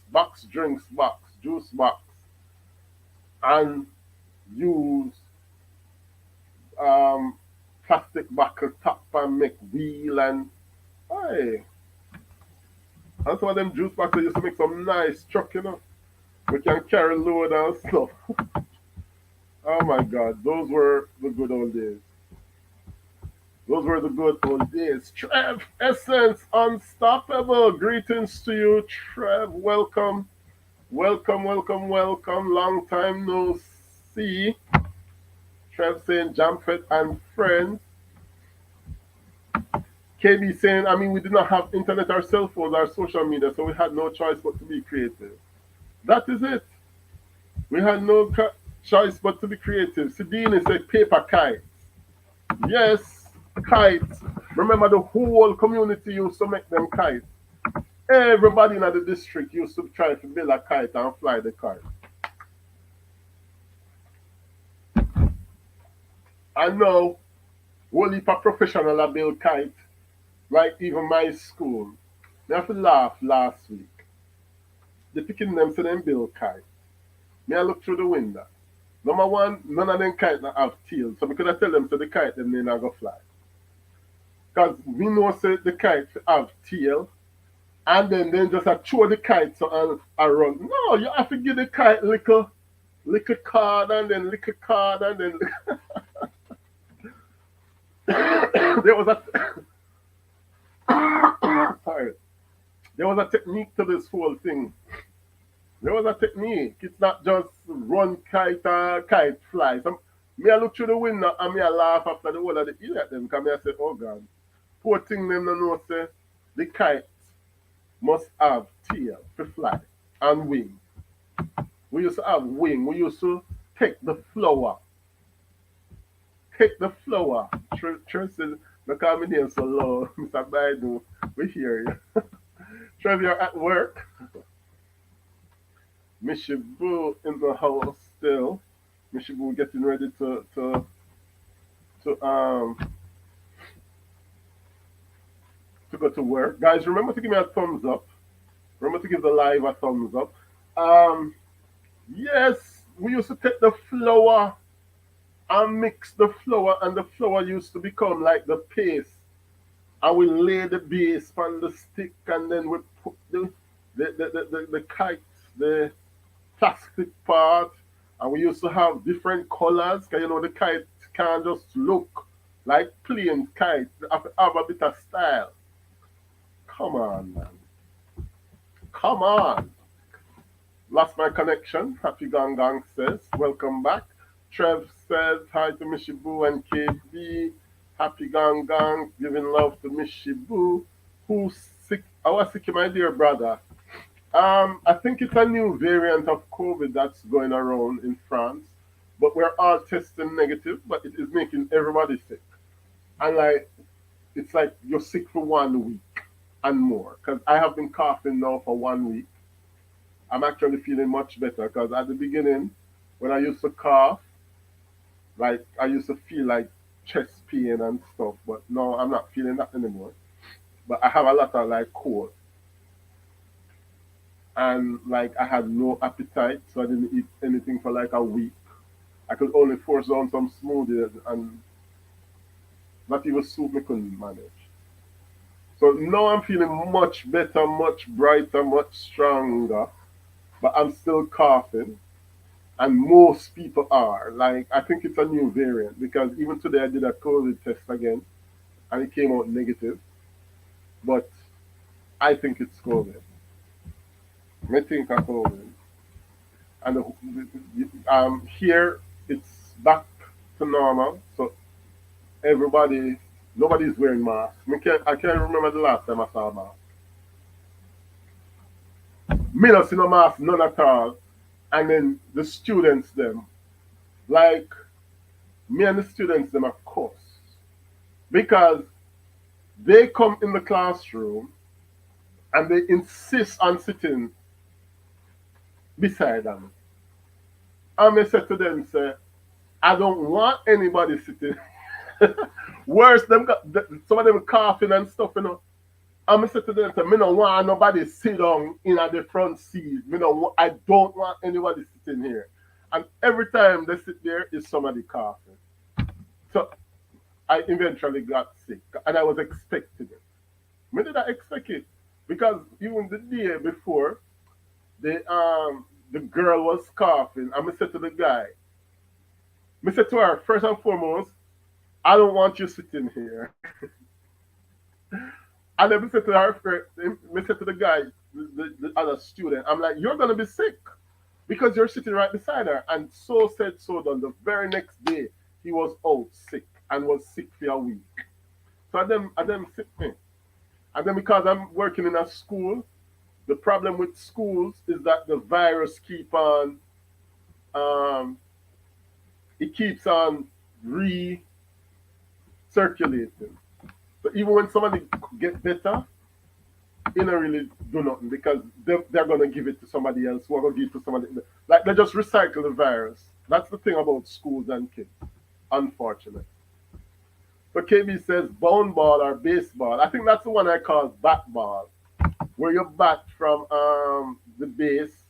drinks box, juice box, and use um plastic buckle top and make wheel and hey, and some of them juice boxes used to make some nice truck. We can carry load and stuff. Oh my God, those were the good old days. Those were the good old days. Trev, Essence, Unstoppable. Greetings to you, Trev. Welcome, welcome, welcome, welcome. Long time no see. Trev saying JamFête and friends. KB saying, I mean, we did not have internet or cell phones or social media, so we had no choice but to be creative. That is it. We had no choice but to be creative. Sidini said paper kites. Yes, kites. Remember the whole community used to make them kites. Everybody in the district used to try to build a kite and fly the kite. I know whole heap of professional a build kite, like even my school. They have to laugh last week. The picking them to them build kite. Me I look through the window. Number one, none of them kite not have tails. So because I tell them to the kite them they not go fly. Because we know say the kite have tail and then just a throw the kite so and run. No, you have to give the kite little card and then little card and then there was a sorry. There was a technique to this whole thing. There was a technique. It's not just run kite kite fly. Me I look through the window and me I laugh after the whole of the idiot them because me I say, oh God, poor thing them no know say the kite must have tail to fly and wing. We used to have wing. We used to take the flower. Take the flower. Tracy, look at me name so low. Mr. Baidu, we hear you. Trev, you're at work. Mishibu in the house still. Mishibu getting ready to to go to work. Guys, remember to give me a thumbs up. Remember to give the live a thumbs up. Um, yes, we used to take the flour and mix the flour, and the flour used to become like the paste. And we lay the base on the stick, and then we put the kite, the plastic part, and we used to have different colors. Cause the kite can't just look like plain kite. You have a bit of style. Come on, man. Come on. Lost my connection. Happy Gang Gang says, welcome back. Trev says hi to Mishibu and KB. Happy Gang Gang, giving love to Mishibu. Who's sick? I was sick, my dear brother. I think it's a new variant of COVID that's going around in France, but we're all testing negative, but it is making everybody sick. And it's like you're sick for 1 week and more. Because I have been coughing now for 1 week. I'm actually feeling much better because at the beginning when I used to cough, like I used to feel like chest pain and stuff, but no, I'm not feeling that anymore. But I have a lot of like cold, and like I had no appetite, so I didn't eat anything for like a week. I could only force down some smoothies, and not even soup me couldn't manage. So now I'm feeling much better, much brighter, much stronger, but I'm still coughing. And most people are. Like, I think it's a new variant because even today I did a COVID test again and it came out negative. But I think it's COVID. I think it's COVID. And here it's back to normal. So everybody, nobody's wearing masks. I can't remember the last time I saw a mask. Me not see no mask, none at all. And then the students, them, like me and the students, them, of course. Because they come in the classroom and they insist on sitting beside them. And I said to them, say, I don't want anybody sitting. Worse, some of them coughing and stuff, you know. And I said to them, say, me don't want nobody sit down in at the front seat. I don't want anybody sitting here. And every time they sit there, is somebody coughing. So I eventually got sick, and I was expecting it. When did I expect it? Because even the day before, the girl was coughing, and I said to the guy, I said to her, first and foremost, I don't want you sitting here. And then I said to her, I said to the guy, the other student, I'm like, you're gonna be sick because you're sitting right beside her. And so said, so done. The very next day, he was out sick and was sick for a week. So I them sick me. And then because I'm working in a school, the problem with schools is that the virus um, it keeps on recirculating. So even when somebody get better, they don't really do nothing because they're gonna give it to somebody else who are gonna give it to somebody. Like they just recycle the virus. That's the thing about schools and kids, unfortunately. So KB says bone ball or baseball. I think that's the one I call bat ball, where you bat from the base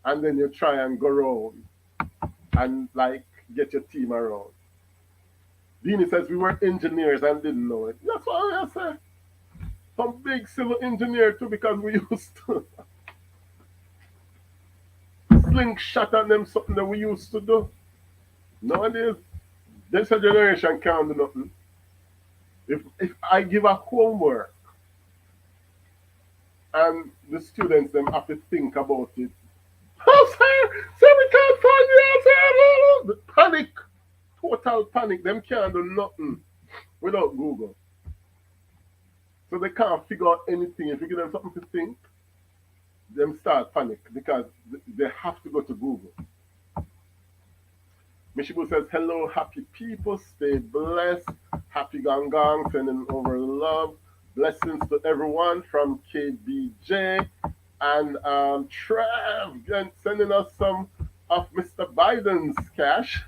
and then you try and go around and like get your team around. Dini says we were engineers and didn't know it. That's what I say. Some big civil engineer too because we used to slingshot at them something that we used to do. Nowadays, this generation can't do nothing. If I give a homework and the students them have to think about it. Oh, sir, we can't find the answer. Panic, total panic. Them can't do nothing without Google. So they can't figure out anything. If you give them something to think, them start panic because they have to go to Google. Mishibu says, hello, happy people, stay blessed. Happy Gang Gang, sending over love. Blessings to everyone from KBJ. And Trev sending us some of Mr. Biden's cash.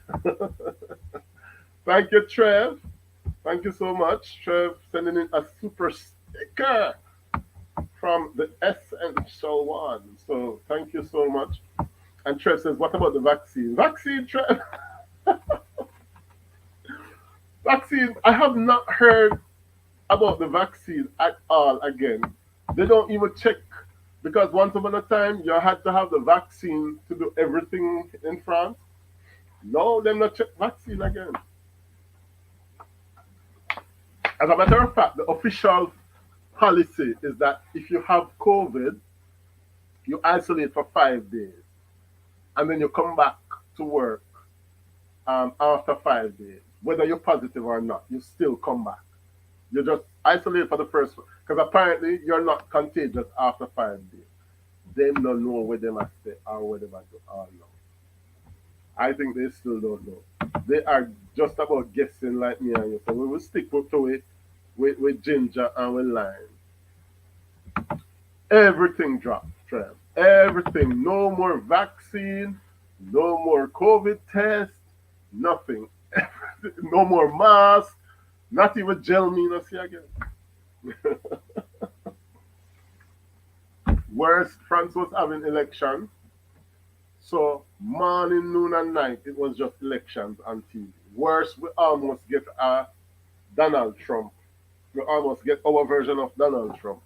Thank you, Trev. Thank you so much. Trev sending in a super sticker from the Essential One. So thank you so much. And Trev says, what about the vaccine? Vaccine, Trev? Vaccine, I have not heard about the vaccine at all again. They don't even check because once upon a time you had to have the vaccine to do everything in France. No, they're not check vaccine again. As a matter of fact, the official policy is that if you have COVID, you isolate for 5 days and then you come back to work after 5 days. Whether you're positive or not, you still come back. You just isolate for the first one. Because apparently you're not contagious after 5 days. They don't know where they must stay or where they must do all now. I think they still don't know. They are just about guessing like me and you. So we will stick to it with ginger and with lime. Everything dropped, Trev. Everything. No more vaccine. No more COVID test, nothing. No more mask, not even gel me, no see again. Whereas France was having elections, so morning, noon, and night, it was just elections on TV. Worse, we almost get a Donald Trump. We almost get our version of Donald Trump.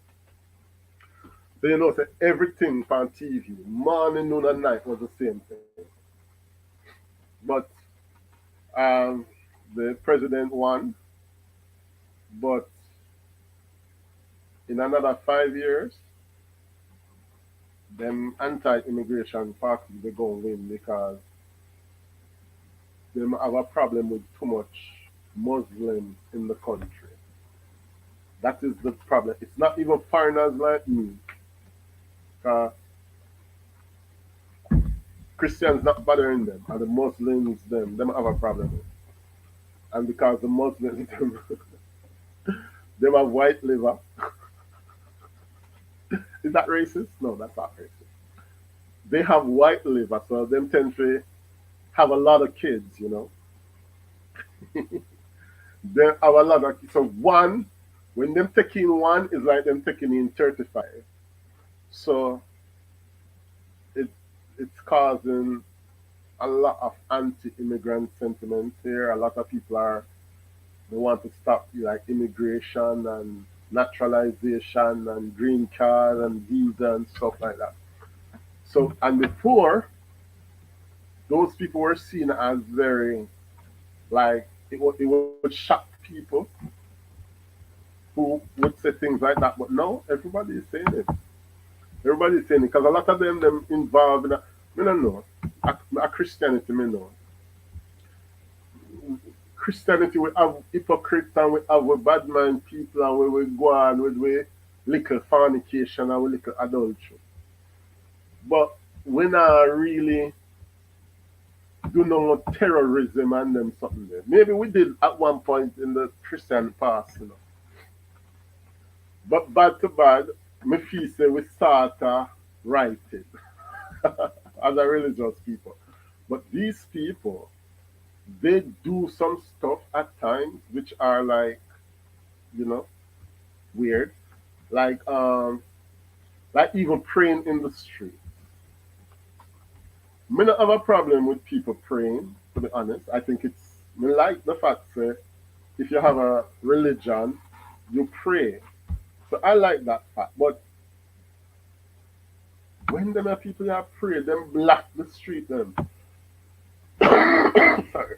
So you know, say everything on TV, morning, noon, and night was the same thing. But um, the president won, but in another 5 years, them anti-immigration parties they gonna win because them have a problem with too much Muslims in the country. That is the problem. It's not even foreigners like me. Uh, Christians not bothering them, and the Muslims them have a problem with. And because the Muslims them have white liver, is that racist? No, that's not racist. They have white liver, so them tend to have a lot of kids. They have a lot of so one when them taking one is like them taking in 35. So it it's causing a lot of anti-immigrant sentiments here. A lot of people are they want to stop like immigration and naturalization and green card and visa and stuff like that. So and before those people were seen as very like it would shock people who would say things like that. But now everybody is saying it. Everybody is saying it because a lot of them involved in a, me don't know a Christianity me know Christianity we have hypocrites and we have we bad mind people and we go on with we little fornication and we little adultery. But we not really do no terrorism and them something there. Maybe we did at one point in the Christian past. But bad to bad, me feel say we start right it as a religious people. But these people, they do some stuff at times which are you know, weird. Like like even praying in the street. Me not have a problem with people praying, to be honest. I think it's me like the fact that if you have a religion, you pray. So I like that fact. But when them are people that pray, them block the street them. Sorry.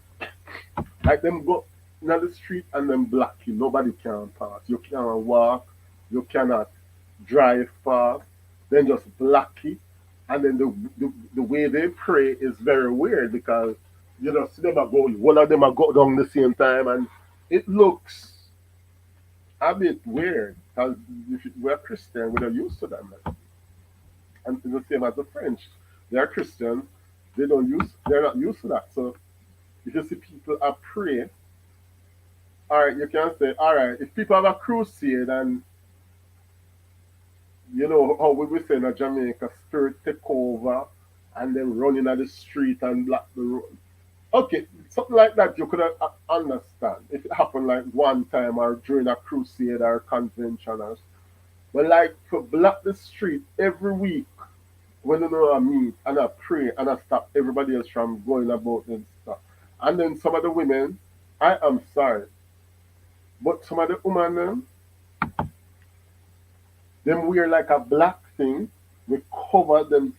Like them go in the street and them block you. Nobody can pass. You can't walk. You cannot drive fast. Then just block it. And then the way they pray is very weird because you know see them a go one of them a go down the same time and it looks a bit weird because if we're Christian we're not used to that. Man. And it's the same as the French. They are Christians. They're not used to that. So if you see people are pray, all right, you can say, all right, if people have a crusade and you know how we say in Jamaica, spirit take over and then running at the street and block the road. Okay, something like that you could understand if it happened like one time or during a crusade or a convention or but like to block the street every week when you know I meet and I pray and I stop everybody else from going about and stuff. And then some of the women, I am sorry, but some of the women them wear like a black thing, we cover them.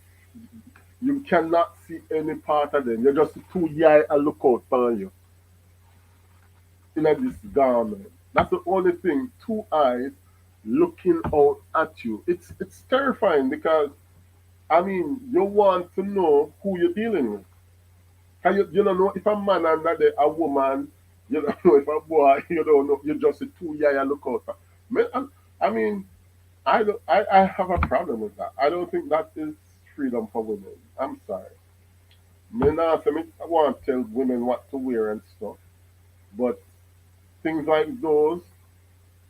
You cannot see any part of them. You're just two eye and look out for you in this garment. That's the only thing. Two eyes looking out at you. It's terrifying because I mean you want to know who you're dealing with. Can you don't know if a man under there, a woman, you don't know if a boy, you don't know, you just see two eye and look out for. I mean, I have a problem with that. I don't think that is freedom for women. I'm sorry. Me not say me I want to tell women what to wear and stuff, but things like those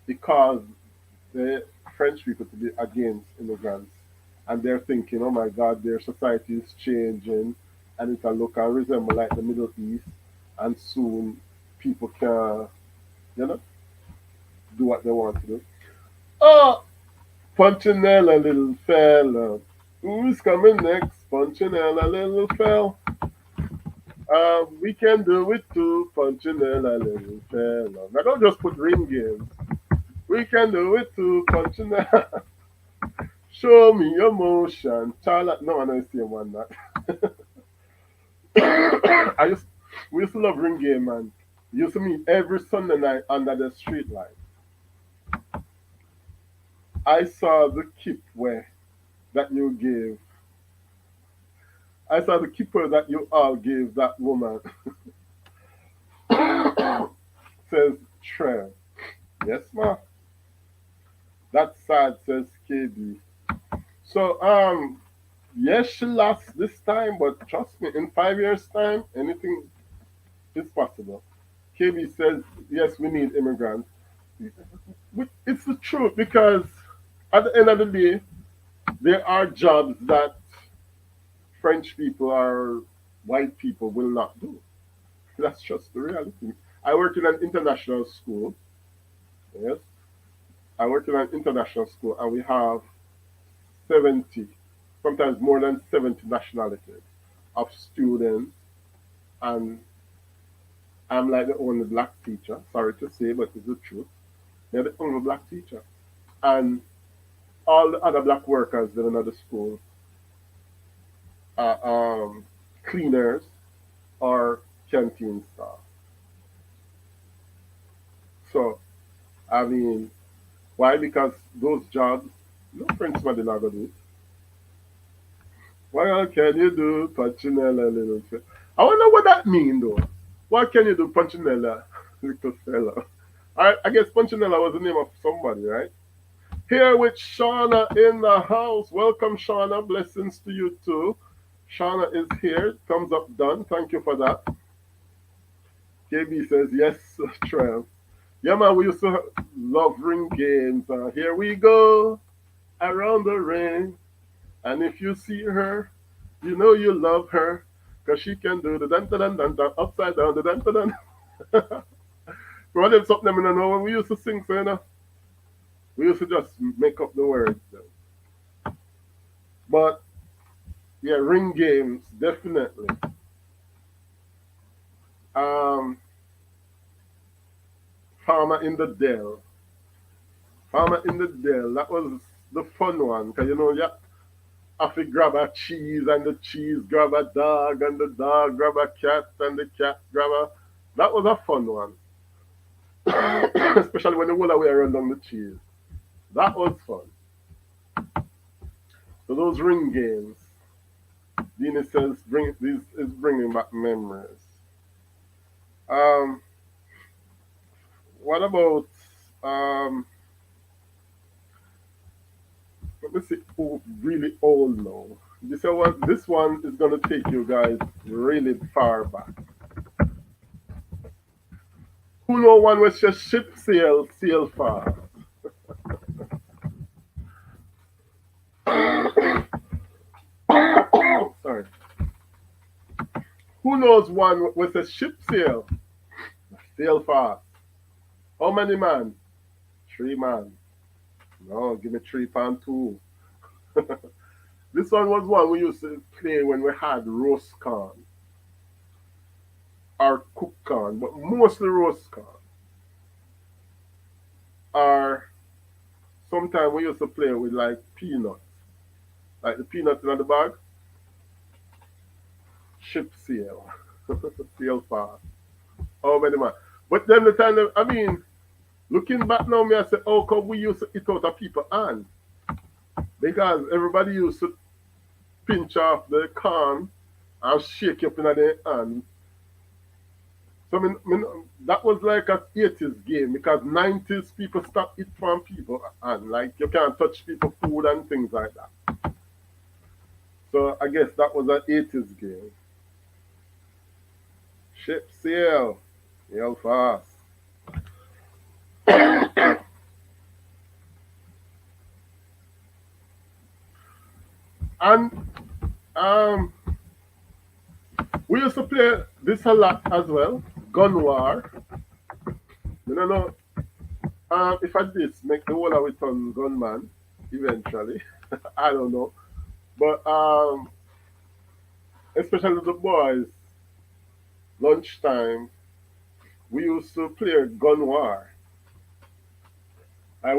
because the French people to be against immigrants and they're thinking, oh my God, their society is changing. and it can look and resemble like the Middle East, and soon people can, you know, do what they want to do. Oh, Punchinella, little fella. Who's coming next? Punchinella, little fella. We can do it too, Punchinella, little fella. Now don't just put ring games. We can do it too, Punchinella. Show me your motion. Charlotte, no, I know it's the same one that. I used, we used to love ring game, man. We used to meet every Sunday night under the street light. I saw the kip where that you gave. I saw the keeper that you all gave that woman. Says Trev. Yes, ma. That's sad, says KB. So, yes, she lost this time, but trust me, in 5 years' time, anything is possible. KB says, yes, we need immigrants. It's the truth because at the end of the day, there are jobs that French people or white people will not do. That's just the reality. I work in an international school. Yes, I work in an international school, and we have 70, sometimes more than 70 nationalities of students, and I'm like the only black teacher. Sorry to say, but it's the truth. They're the only black teacher, and all the other black workers that are in the school are cleaners or canteen staff. So I mean, why? Because those jobs, no Frenchman did not go do it. What can you do, Punchinella, little fella? I wonder what that mean though. What can you do, Punchinella, little fella? I guess Punchinella was the name of somebody, right? Here with Shauna in the house. Welcome, Shauna. Blessings to you too. Shauna is here. Thumbs up done. Thank you for that. KB says yes, Trev. Yeah, man, we used to love ring games. Here we go around the ring. And if you see her, you know you love her. Because she can do the dun dun dun dun dun upside down, the dun dun dun. Bro, them something I don't know when we used to sing, so you know, we used to just make up the words. But yeah, ring games, definitely. Um, Farmer in the Dell. Farmer in the Dell, that was the fun one. Because you know, yeah, have to grab a cheese and the cheese grab a dog and the dog grab a cat and the cat grab a. That was a fun one. Especially when the whole way around on the cheese. That was fun. So those ring games, Dina says, this is bringing back memories. Um, what about let me see who really old now. This one is gonna take you guys really far back. Who know one was just ship sail fast? Sorry. Who knows one with a ship sail fast? How many man? 3 man. No, give me 3 pound 2. This one was one we used to play when we had roast corn or cooked corn, but mostly roast corn. Or sometimes we used to play with like peanuts, like the peanuts in the bag, ship sail, sail fast. How many man? But then the time, I mean, looking back now, me I say, oh, come we used to eat out of people's hand because everybody used to pinch off the corn and shake up in their hand. So that was like a 80s game because 90s people stopped eat from people and like you can't touch people food and things like that. So I guess that was an 80s game. Ship sail, sail fast. And um We used to play this a lot as well. Gun war. You don't know if I this make the whole of it on gunman eventually. I don't know. But especially the boys, lunchtime, we used to play gun war. I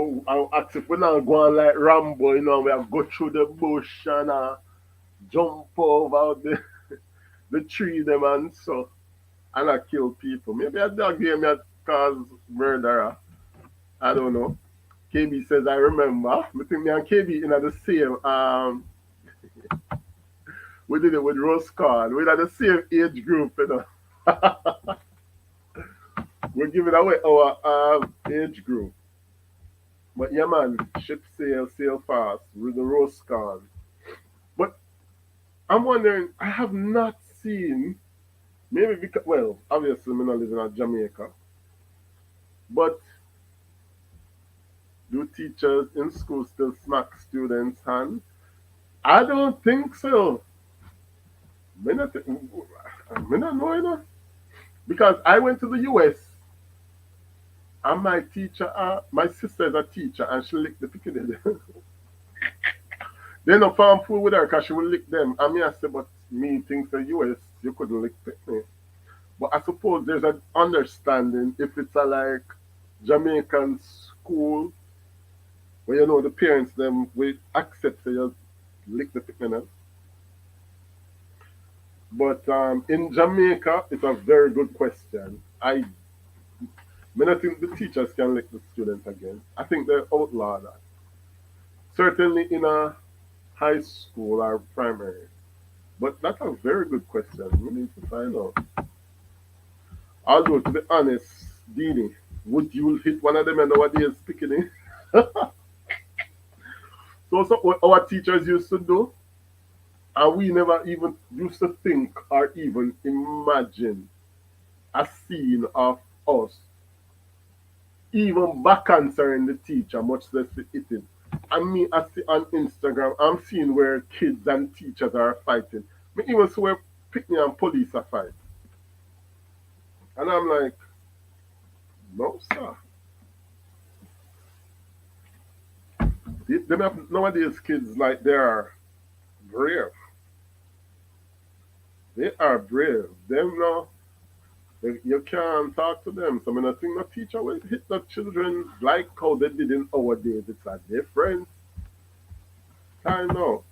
ask if we not go on like Rambo, we have go through the bush and jump over the tree them and so and I kill people. Maybe a dog game that cause murderer. I don't know. KB says I remember. I think me and KB in the same we did it with Rose Card. We had the same age group. We're giving away our age group. But yeah man, ship sail fast with the Rose Card. But I'm wondering, I have not seen maybe because well, obviously I'm not living in Jamaica, but do teachers in school still smack students' hand? I don't think so. Me not, me not know, because I went to the US and my teacher, my sister is a teacher and she licked the picking. They no farm food with her because she will lick them. And me I say, but me think the US you couldn't lick picnic. But I suppose there's an understanding if it's a like Jamaican school where the parents them will accept say you lick the picnic. But in Jamaica, it's a very good question. I don't think the teachers can lick the students again. I think they outlaw that. Certainly in a high school or primary. But that's a very good question. We need to find out. Although, to be honest, Dini, would you hit one of them and nowadays picking it? So what our teachers used to do, and we never even used to think or even imagine a scene of us even back answering the teacher, much less the eating. I mean, I see on Instagram, I'm seeing where kids and teachers are fighting. Me even see where picnic and police are fighting. And I'm like, no, sir. Nowadays, kids, like, they are brave. They are brave. Them now, you can't talk to them. So, I mean, I think the teacher will hit the children like how they did in our days. It's a different time now.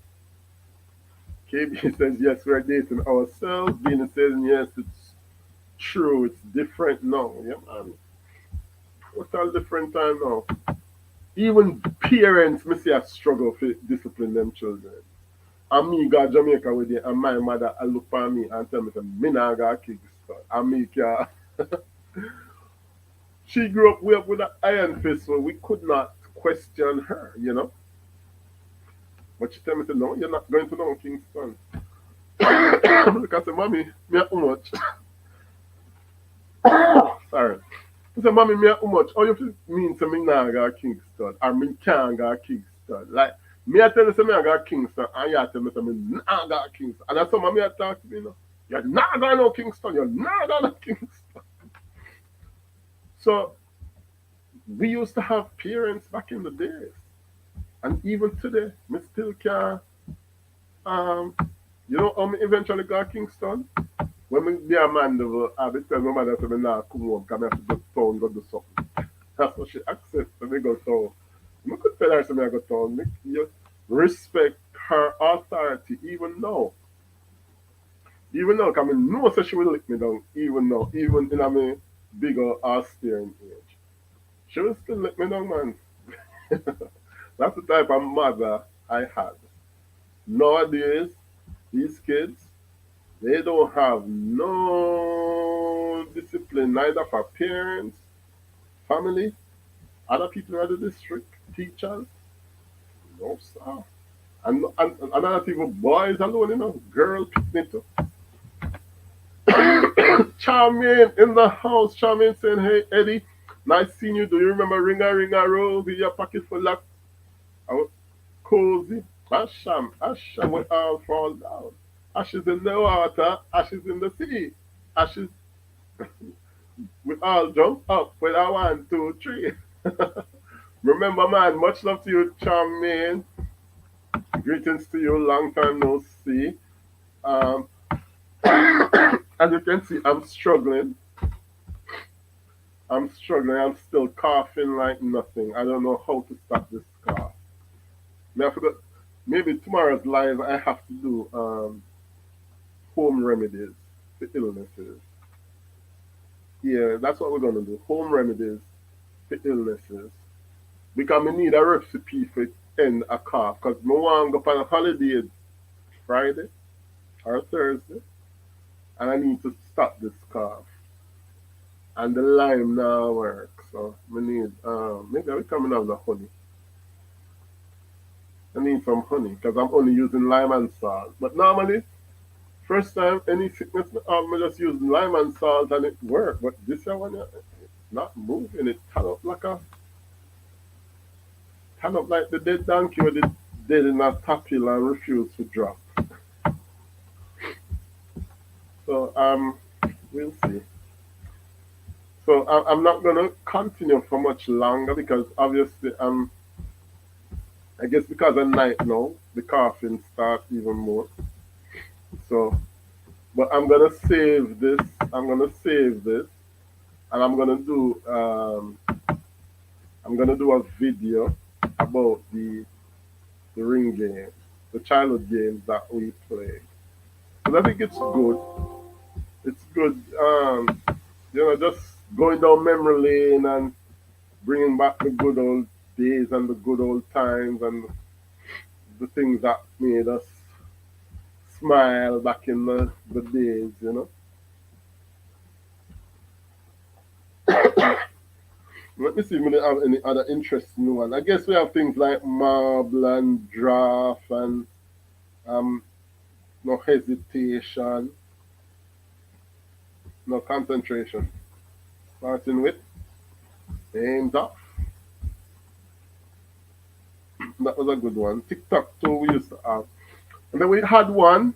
KB says, yes, we're dating ourselves. Dina says, yes, it's true. It's different now. Yeah, man. What's all different time now? Even parents, me see a struggle to discipline them children. And me go to Jamaica with you, and my mother I look for me and tell me, say, me not got kick son. And me can she grew up with an iron fist, so we could not question her. But she tell me, say, no, you're not going to know Kingston. Because I say, mommy, me how much? Sorry. I say, mommy, me how much? Oh, you mean to me now got Kingston? Or me can't got Kingston? Like, me I tell you, say, me I got Kingston, and you tell me, say, me not got Kingston. And that's how mommy I talk to me. You're not going to know Kingston. You're not going to know Kingston. So, we used to have parents back in the days. And even today, me still can, um, how me eventually got Kingston? When me be a man, I be tell my mother to me now come home because I have to go to town go do something. That's what she accepts when me go town. I could tell her say me I go town. You respect her authority even now. Even now, because I know say she will lick me down even now, even in a me bigger austere age. She will still lick me down, man. That's the type of mother I had. Nowadays, these kids, they don't have no discipline, neither for parents, family, other people in the district, teachers. No, sir. And other people, boys alone, girl picnic too. Charmaine in the house. Charmaine saying, hey, Eddie, nice seeing you. Do you remember Ringa Rose with your pocket full of cozy? Asham will all fall down. Ashes in the water, ashes in the sea. Ashes, we all jump up with a one, two, three. Remember, man, much love to you, Charmaine. Greetings to you, long time no see. Um, as you can see, I'm struggling. I'm struggling. I'm still coughing like nothing. I don't know how to stop this cough. I forgot. Maybe tomorrow's live, I have to do home remedies for illnesses. Yeah, that's what we're gonna do. Home remedies for illnesses. Because I need a recipe for end a cough. Because I want to go on a holiday Friday or Thursday, and I need to stop this cough. And the lime now work, so I need maybe I will come and have the honey. I need some honey because I'm only using lime and salt. But normally, first time any sickness, I just use lime and salt and it work. But this one, it's not moving. It turn up like the dead donkey with the dead in a tapil and refuse to drop. So we'll see. So I'm not gonna continue for much longer because obviously I guess because at night now the coughing starts even more. So, but I'm gonna save this. I'm gonna save this, and I'm gonna do a video about the ring game, the childhood games that we play. Because I think it's good. It's good. Just going down memory lane and bringing back the good old days and the good old times and the things that made us smile back in the days. Let me see if we have any other interesting one. I guess we have things like marble and draft and um, no hesitation, no concentration. Starting with aims off. That was a good one. TikTok too we used to have. And then we had one.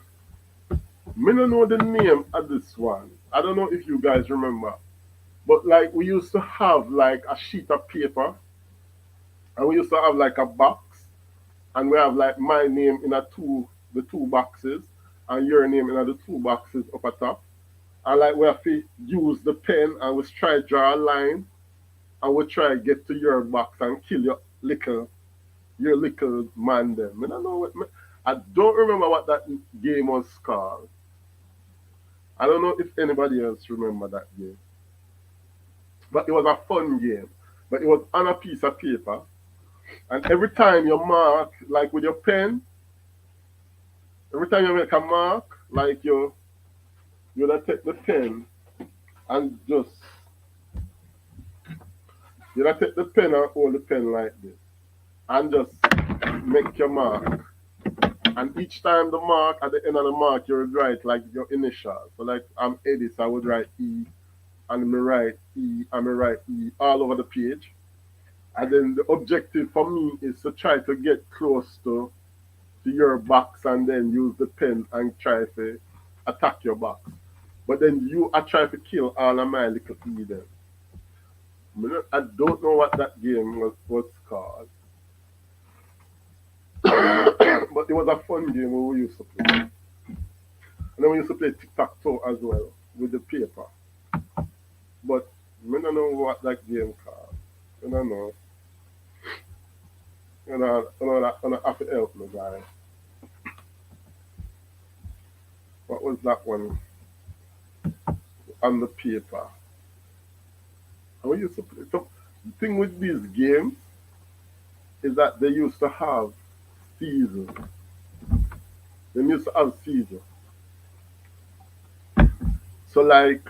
Me don't know the name of this one. I don't know if you guys remember. But like we used to have like a sheet of paper and we used to have like a box and we have like my name in the two boxes and your name in the two boxes up at top. And like we have to use the pen and we try to draw a line and we try to get to your box and kill your little man them. I don't know I don't remember what that game was called. I don't know if anybody else remember that game. But it was a fun game. But it was on a piece of paper. And every time you mark, like with your pen, every time you make a mark, like you gonna take the pen and just you gonna take the pen and hold the pen like this. And just make your mark. And each time the mark, at the end of the mark, you would write like your initials. So like I'm Eddie, so I would write E, and me write E, and me write E all over the page. And then the objective for me is to try to get close to your box and then use the pen and try to attack your box. But then you are trying to kill all of my little E then. I don't know what that game was called. But it was a fun game we used to play. And then we used to play tic tac toe as well with the paper. But I don't know what that game called. I don't know. That have to help me, guys. What was that one on the paper? And we used to play. So the thing with these games is that they used to have seasons. They used to have seasons. So like,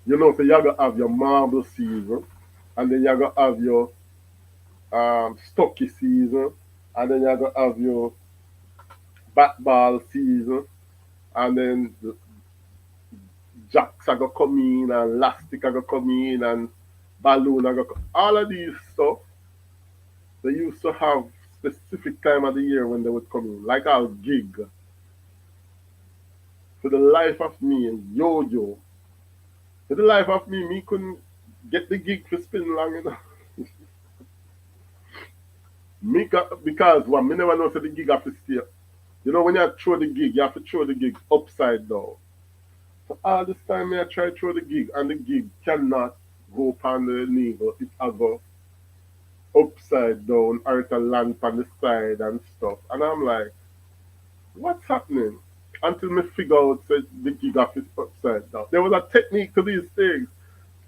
so you're gonna have your marble season, and then you're gonna have your stocky season, and then you're gonna have your bat ball season, and then the jacks are gonna come in, and elastic are gonna come in, and balloon are gonna come. All of these stuff they used to have specific time of the year when they would come in, like our gig. For the life of me, yo, for the life of me, me couldn't get the gig for spin long enough. Because one, me never know so the gig have to stay. You know, when you throw the gig, you have to throw the gig upside down. So all this time me I try to throw the gig and the gig cannot go upon the needle. It a go upside down or it a land on the side and stuff. And I'm like, what's happening? Until me figure out that the gig have is upside down. There was a technique to these things.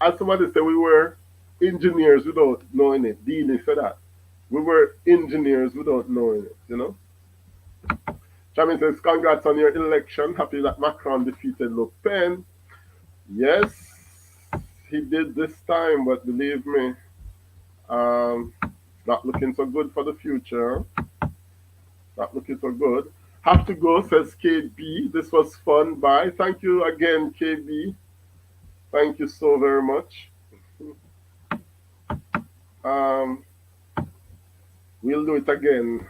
As somebody said, we were engineers without knowing it. Dean said that. We were engineers without knowing it, you know? Chairman says, congrats on your election. Happy that Macron defeated Le Pen. Yes, he did this time, but believe me, um, not looking so good for the future. Not looking so good. Have to go, says KB. This was fun. Bye. Thank you again, KB. Thank you so very much. Um, we'll do it again.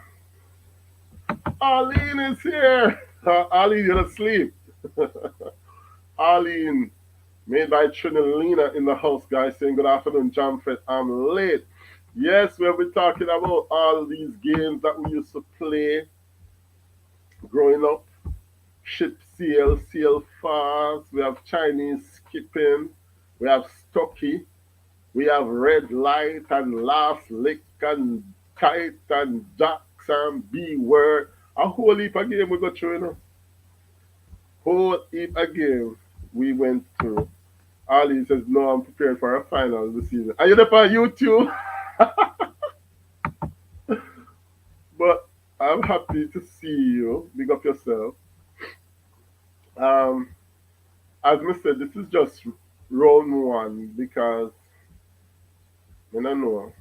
Arlene is here. Arlene, you're asleep. Arlene, made by Trinalina in the house, guys, saying good afternoon, JamFête. I'm late. Yes, we'll be talking about all these games that we used to play growing up. Ship sail, sail fast. We have Chinese skipping. We have Stocky. We have red light and last lick and kite and jacks and B word. A whole heap of game we got through, you know. Whole heap of game we went through. Ali says, no, I'm prepared for a final this season. Are you there on YouTube? But I'm happy to see you. Big up yourself. Um, as I said, this is just round one because I don't know.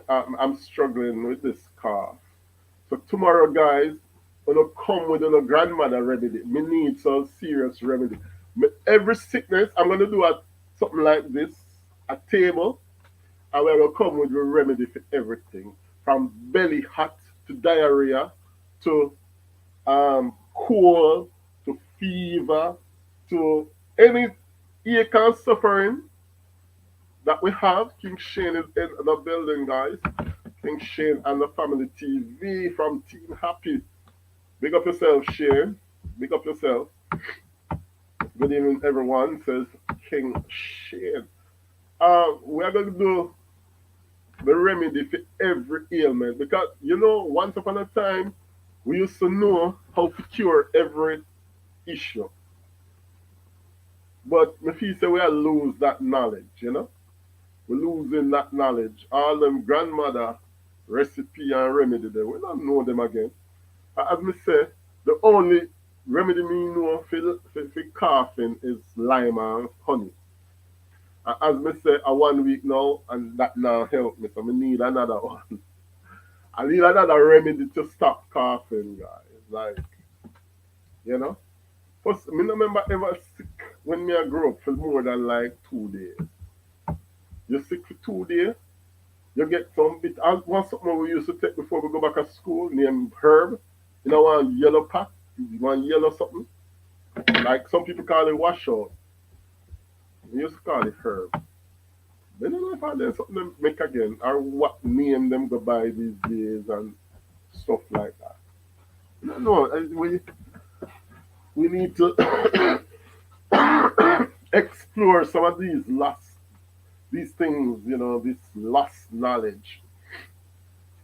I'm struggling with this cough. So tomorrow, guys, gonna come with a grandmother remedy. Me need some serious remedy. Every sickness, I'm gonna do something like this, a table, and we're gonna come with a remedy for everything, from belly hot to diarrhea to cold to fever to any ache and suffering that we have. King Shane is in the building, guys. King Shane and the family TV from Team Happy. Big up yourself, Shane. Big up yourself. Good evening, everyone, says King Shane. We're going to do the remedy for every ailment because, you know, once upon a time, we used to know how to cure every issue. But me feel say we are lose that knowledge, you know? We're losing that knowledge. All them grandmother recipe and remedy there, we don't know them again. As me say, the only remedy me know for coughing is lime and honey. As me say, a 1 week now, and that now help me, so I need another one. I need another remedy to stop coughing, guys. Like, you know? First, me no remember ever sick when me I grew up for more than like 2 days. You're sick for 2 days, you get some bit. I want something we used to take before we go back to school named herb. You know, one yellow pack, one yellow something. Like some people call it washout. We used to call it herb. They don't know if I there's something them make again or what name them go by these days and stuff like that. No, we need to explore some of these things, you know, this lost knowledge.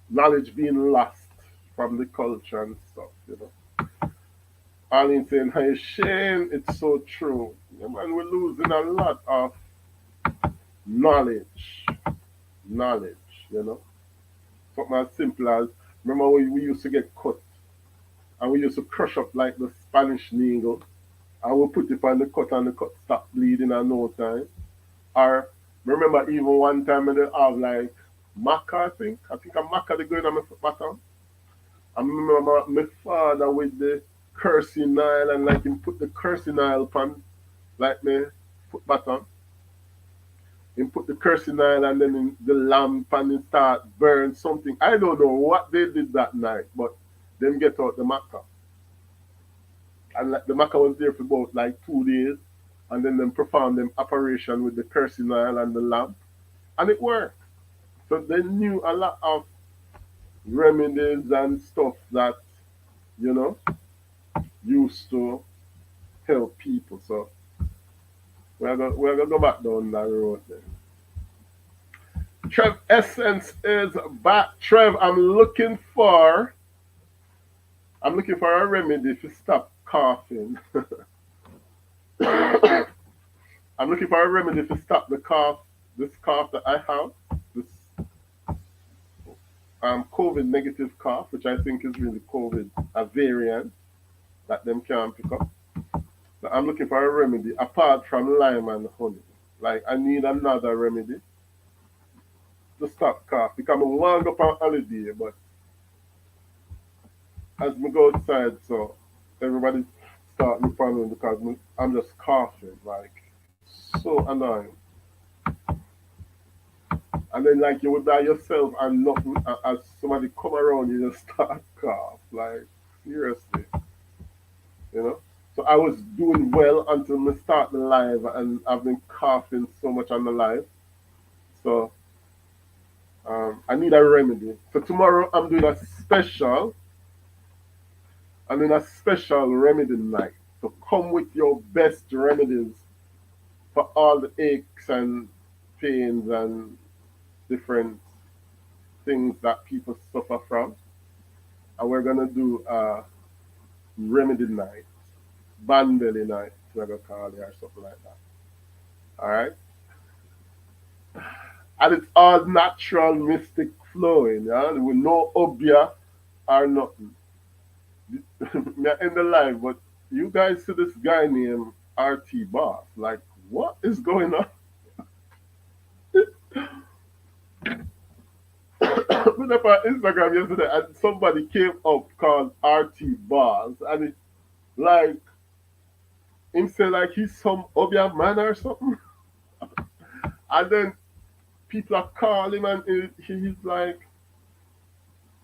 Knowledge being lost from the culture and stuff, you know. Arlene saying, hey Shane, it's so true. Yeah, man, we're losing a lot of knowledge. Knowledge, you know. Something as simple as remember we used to get cut and we used to crush up like the Spanish needle and we put it on the cut and the cut stop bleeding in no time. Or remember even one time they have like maca, I think. I think a maca they going on my foot bottom. I remember my father with the cursing oil and like him put the cursing oil upon like me foot bottom. Him put the cursing oil and then the lamp and it start burn something. I don't know what they did that night, but them get out the maca. And like, the maca was there for about like 2 days, and then them performed them operation with the kerosene oil and the lamp, and it worked. So they knew a lot of remedies and stuff that you know used to help people. So we're gonna go back down that road then. Trev Essence is back. Trev, I'm looking for a remedy to stop coughing. I'm looking for a remedy to stop the cough, this cough that I have, this COVID negative cough, which I think is really COVID, a variant that them can't pick up. So I'm looking for a remedy apart from lime and honey. Like I need another remedy to stop cough because I'm want to go on holiday, but as me go outside, so everybody start me following because I'm just coughing, like so annoying. And then like you would by yourself and nothing, as somebody come around, you just start cough, like seriously, you know. So I was doing well until me start the live, and I've been coughing so much on the live. So I need a remedy. So tomorrow I'm doing a special remedy night. So come with your best remedies for all the aches and pains and different things that people suffer from. And we're gonna do a remedy night, Banbelly night, we're gonna call it or something like that. All right, and it's all natural, mystic flowing, yeah, with no obia or nothing. Me in the live, but you guys see this guy named RT Boss. Like, what is going on? Put up on Instagram yesterday, and somebody came up called RT Boss, and it like him say like he's some obia man or something, and then people are calling him, and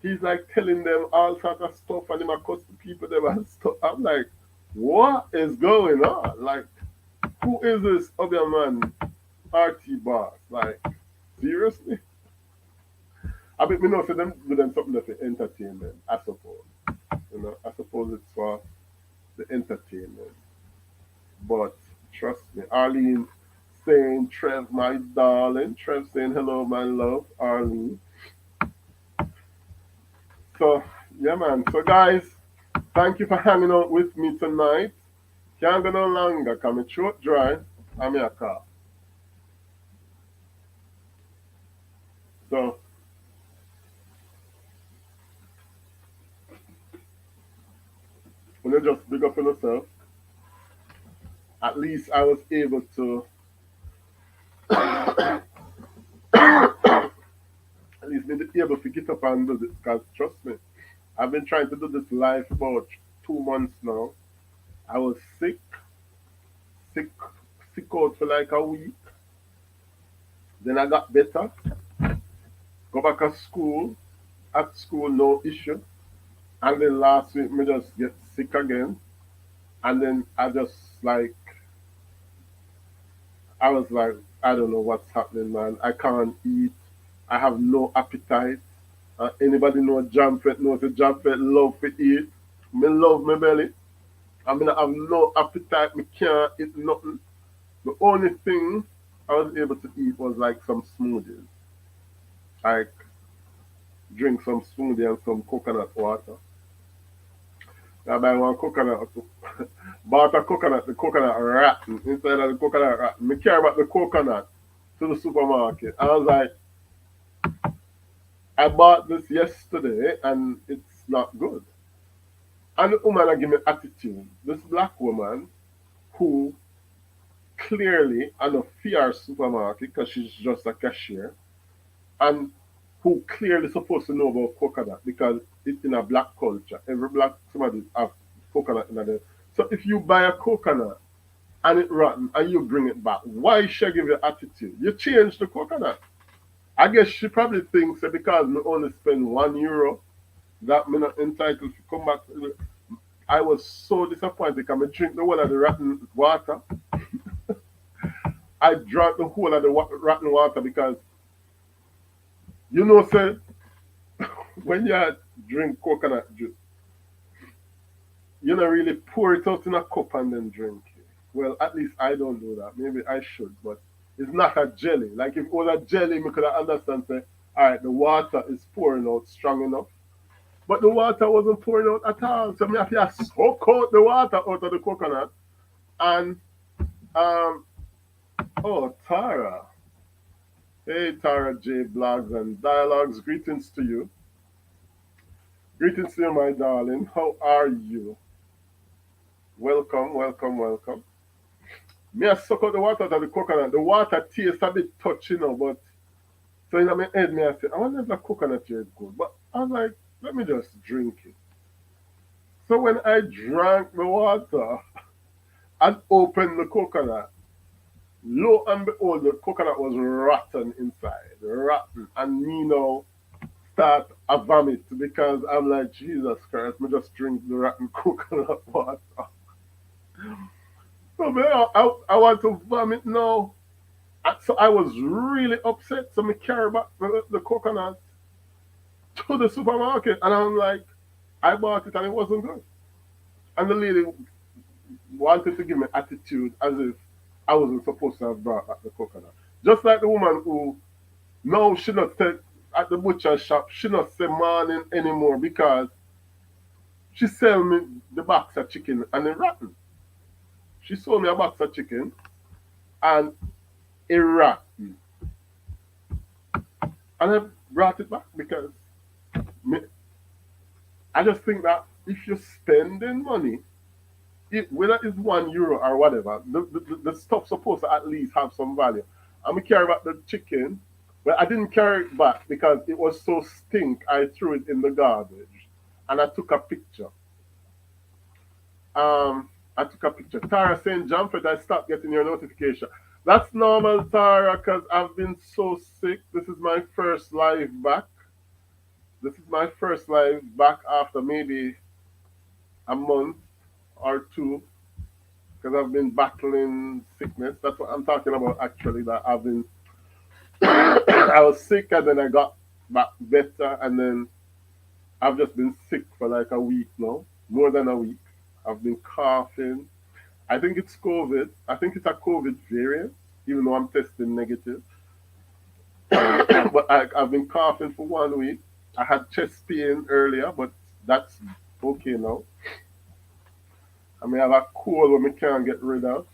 he's like telling them all sort of stuff, and him accusing people them and stuff. I'm like, what is going on? Like, who is this other man, RT Boss? Like, seriously? I mean, we know for them do them something for entertainment, I suppose. I suppose it's for the entertainment. But trust me, Arlene saying, Trev, my darling. Trev saying, hello, my love, Arlene. So, yeah, man. So, guys, thank you for hanging out with me tonight. Can't go no longer because my throat dry and me a cough. So, when you just big up on yourself, at least I was able to, at least be able to get up and do this because trust me, I've been trying to do this live for about 2 months now. I was sick, sick out for like a week. Then I got better. Go back to school. At school, no issue. And then last week, me just get sick again. And then I was like, I don't know what's happening, man. I can't eat. I have no appetite. Anybody know JamFête knows the JamFête love to eat. Me love my belly. I mean, I have no appetite. Me can't eat nothing. The only thing I was able to eat was like some smoothies. Like drink some smoothie and some coconut water. I buy one coconut, bought a coconut, the coconut rotten. Instead of the coconut rotten, me carry back the coconut to the supermarket. I was like, I bought this yesterday and it's not good. And the woman give me attitude. This black woman who clearly I know fear supermarket because she's just a cashier and who clearly supposed to know about coconut because it's in a black culture. Every black somebody have coconut in there. So if you buy a coconut and it rotten and you bring it back, why should I give you attitude? You change the coconut. I guess she probably thinks that because me only spend €1 that me not entitled to come back. I was so disappointed because I drink the whole of the rotten water. I drank the whole of the rotten water because say when you drink coconut juice, you don't really pour it out in a cup and then drink it. Well, at least I don't do that. Maybe I should, but it's not a jelly. Like if it was a jelly, we could understand say, all right, the water is pouring out strong enough. But the water wasn't pouring out at all. So me have to soak out the water out of the coconut. And um oh Tara. Hey Tara J Blogs and Dialogues, greetings to you. Greetings to you, my darling. How are you? Welcome, welcome, welcome. Me I suck out the water out of the coconut. The water tastes a bit touchy, but so in my head me I say, I wonder if the coconut here is good. But I was like, let me just drink it. So when I drank the water and opened the coconut, lo and behold, the coconut was rotten inside, rotten. And me now start a vomit because I'm like, Jesus Christ, me just drink the rotten coconut water. So man, I want to vomit now. So I was really upset. So me carry back the coconut to the supermarket, and I'm like, I bought it and it wasn't good. And the lady wanted to give me attitude as if I wasn't supposed to have brought back the coconut. Just like the woman who now she not say at the butcher shop, she not say morning anymore because she sell me the box of chicken and it rotten. She sold me a box of chicken and it rotten. And I brought it back because me, I just think that if you're spending money, whether it's €1 or whatever, the stuff's supposed to at least have some value. I'm gonna carry back the chicken, but I didn't carry it back because it was so stink. I threw it in the garbage, and I took a picture. I took a picture. Tara saying, "JamFête, I stopped getting your notification." That's normal, Tara, because I've been so sick. This is my first live back. This is my first live back after maybe a month or two because I've been battling sickness. That's what I'm talking about actually. That I've been, I was sick and then I got back better and then I've just been sick for like a week now, more than a week. I've been coughing. I think it's COVID. I think it's a COVID variant, even though I'm testing negative. But I've been coughing for 1 week. I had chest pain earlier, but that's okay now. I mean, I have a cold when I can't get rid of.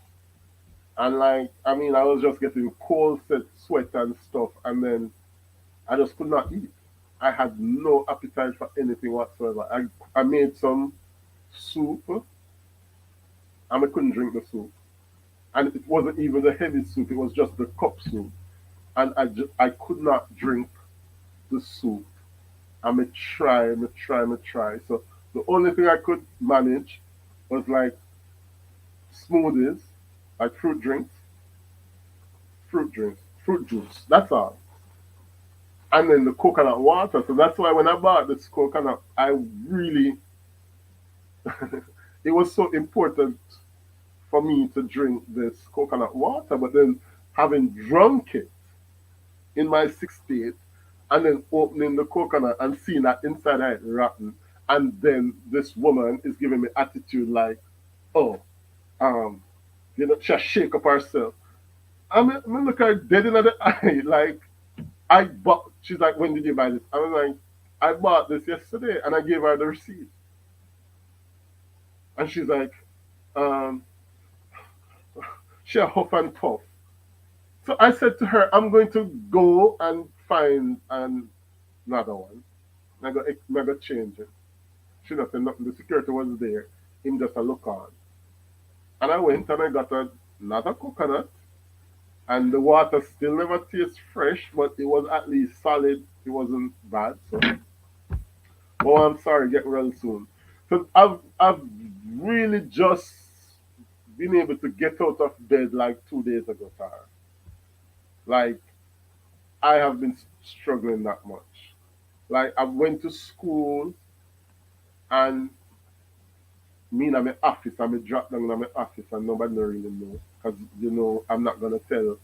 And like, I mean, I was just getting cold sweat and stuff, and then I just could not eat. I had no appetite for anything whatsoever. I made some soup, and I couldn't drink the soup. And it wasn't even the heavy soup; it was just the cup soup, and I could not drink the soup. I may try, me try, me try. So the only thing I could manage was like smoothies, like fruit juice. That's all. And then the coconut water. So that's why when I bought this coconut, I really it was so important for me to drink this coconut water. But then having drunk it in my 68 and then opening the coconut and seeing that inside it rotten, and then this woman is giving me attitude like, oh, um, she shake up herself. I look her dead in the eye, like I bought. She's like, when did you buy this? I was like, I bought this yesterday, and I gave her the receipt. And she's like, um, she a huff and puff. So I said to her, I'm going to go and find another one. I go change it. She not said nothing. The security was there. Him just a look on. And I went and I got another coconut. And the water still never tastes fresh, but it was at least solid. It wasn't bad. So, oh, I'm sorry. Get well soon. So I've really just been able to get out of bed like 2 days ago, Tara. Like I have been struggling that much. Like I went to school and me in my office and me drop down in my office and nobody don't really know. Because, I'm not going to tell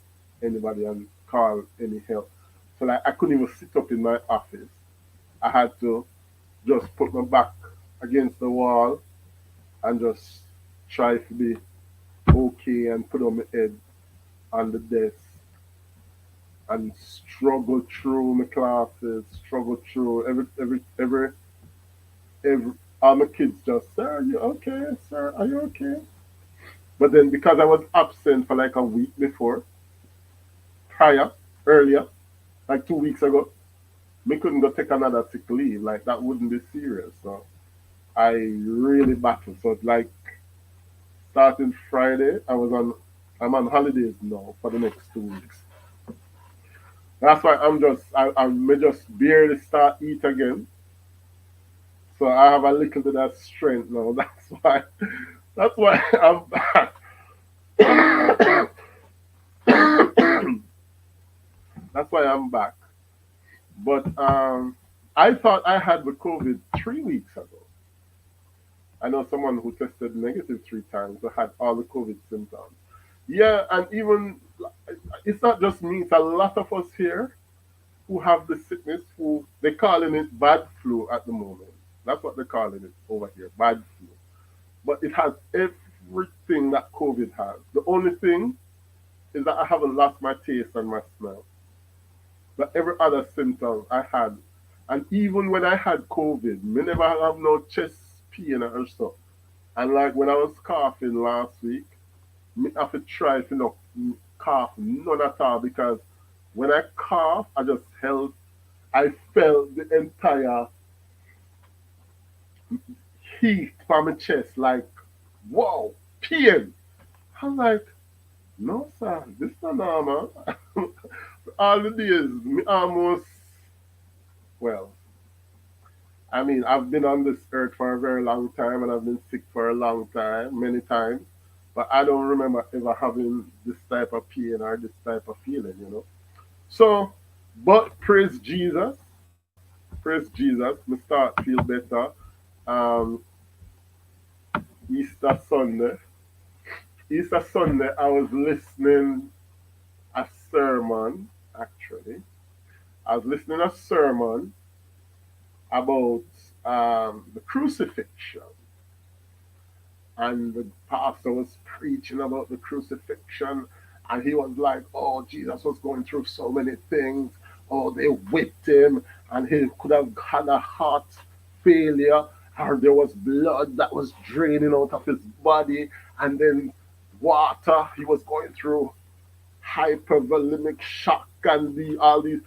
anybody and call any help. So, like, I couldn't even sit up in my office. I had to just put my back against the wall and just try to be okay and put on my head on the desk and struggle through my classes, struggle through every all my kids just, sir, are you okay? Sir, are you okay? But then because I was absent for like a week before, prior, earlier, like 2 weeks ago, me couldn't go take another sick leave. Like that wouldn't be serious. So I really battled. So like starting Friday, I'm on holidays now for the next 2 weeks. That's why I may just barely start eat again. So I have a little bit of strength now. That's why I'm back. That's why I'm back. But I thought I had the COVID 3 weeks ago. I know someone who tested negative 3 times who had all the COVID symptoms. Yeah, and even it's not just me, it's a lot of us here who have the sickness who they're calling it bad flu at the moment. That's what they're calling it over here, bad flu. But it has everything that COVID has. The only thing is that I haven't lost my taste and my smell. But every other symptom I had, and even when I had COVID, me never have no chest pain or so. And like when I was coughing last week, me have to try to not cough none at all because when I cough, I felt the entire heat from my chest, like, whoa, pain. I'm like, no, sir, this is not normal. All the days, me almost, well, I mean, I've been on this earth for a very long time and I've been sick for a long time, many times. But I don't remember ever having this type of pain or this type of feeling. So, but praise Jesus, praise Jesus, me start feel better. Um, Easter Sunday, Easter Sunday, I was listening a sermon. Actually, I was listening a sermon about the crucifixion, and the pastor was preaching about the crucifixion, and he was like, "Oh, Jesus was going through so many things. Oh, they whipped him, and he could have had a heart failure, or there was blood that was draining out of his body, and then water. He was going through hypervolemic shock and all these.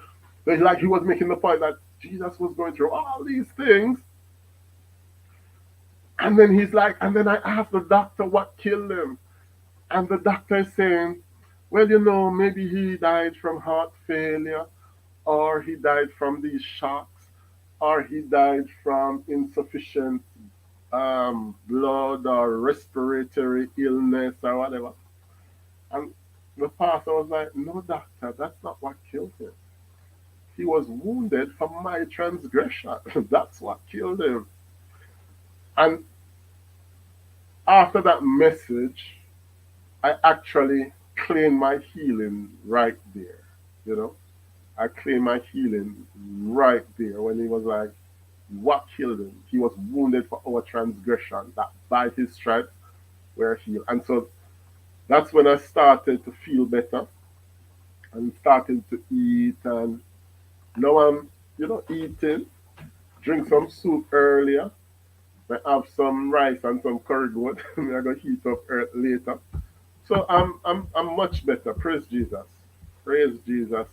Like he was making the point that Jesus was going through all these things, and then he's like, and then I asked the doctor what killed him. And the doctor is saying, well, maybe he died from heart failure, or he died from these shocks, or he died from insufficient blood or respiratory illness or whatever. And the pastor was like, no, doctor, that's not what killed him. He was wounded for my transgression. That's what killed him. And after that message, I actually claimed my healing right there. You know, I claimed my healing right there when he was like, what killed him? He was wounded for our transgression, that by his stripes we're healed. And so that's when I started to feel better and started to eat. And now I'm, eating, drink some soup earlier. I have some rice and some curry goat. I'm going to heat up later. So I'm much better. Praise Jesus. Praise Jesus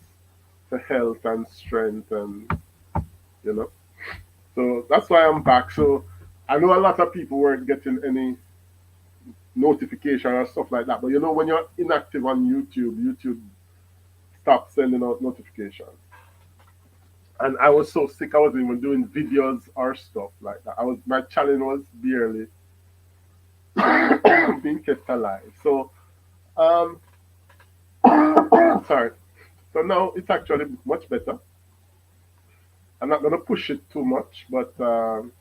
for health and strength you know. So that's why I'm back. So I know a lot of people weren't getting any notification or stuff like that. But when you're inactive on YouTube stopped sending out notifications. And I was so sick I wasn't even doing videos or stuff like that. My challenge was barely being kept alive. So sorry. So now it's actually much better. I'm not gonna push it too much, but you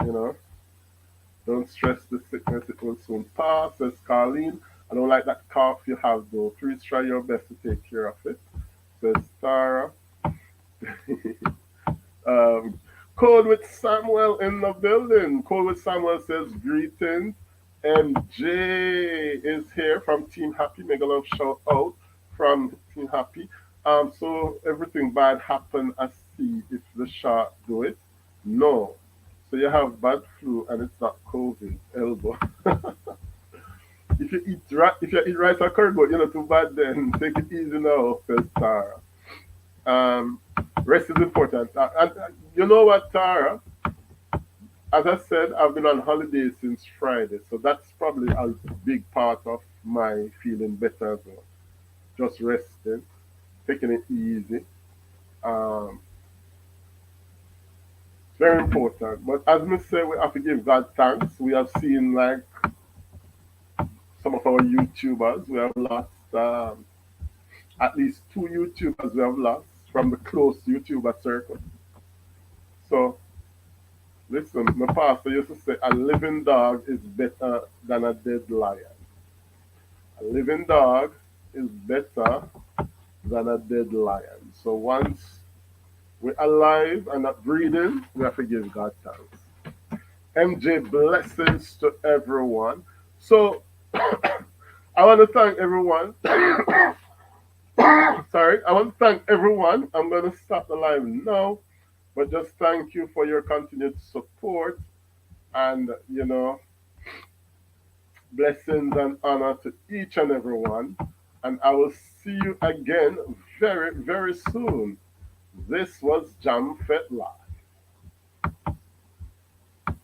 know. Don't stress the sickness, it will soon pass, says Carleen. I don't like that cough you have though. Please try your best to take care of it, says Tara. um, Code with Samuel in the building. Code with Samuel says greetings. MJ is here from Team Happy. Make a love shout out from Team Happy. So everything bad happen. I see if the shark do it. No. So you have bad flu and it's not COVID. Elbow. If you eat rice or curry goat, you're not too bad then. Take it easy now, says Tara. Um, Rest is important. And you know what, Tara? As I said, I've been on holiday since Friday, so that's probably a big part of my feeling better as well. Just resting, taking it easy. Um, it's very important. But as we say, we have to give God thanks. We have seen like some of our YouTubers, we have lost at least two YouTubers we have lost from the close YouTuber circle. So listen, my pastor used to say a living dog is better than a dead lion. A living dog is better than a dead lion. So once we're alive and not breathing, we have to give God thanks. MJ, blessings to everyone. So I want to thank everyone. Sorry, I want to thank everyone. I'm going to stop the live now, but just thank you for your continued support and, blessings and honor to each and everyone. And I will see you again very, very soon. This was JamFête Live.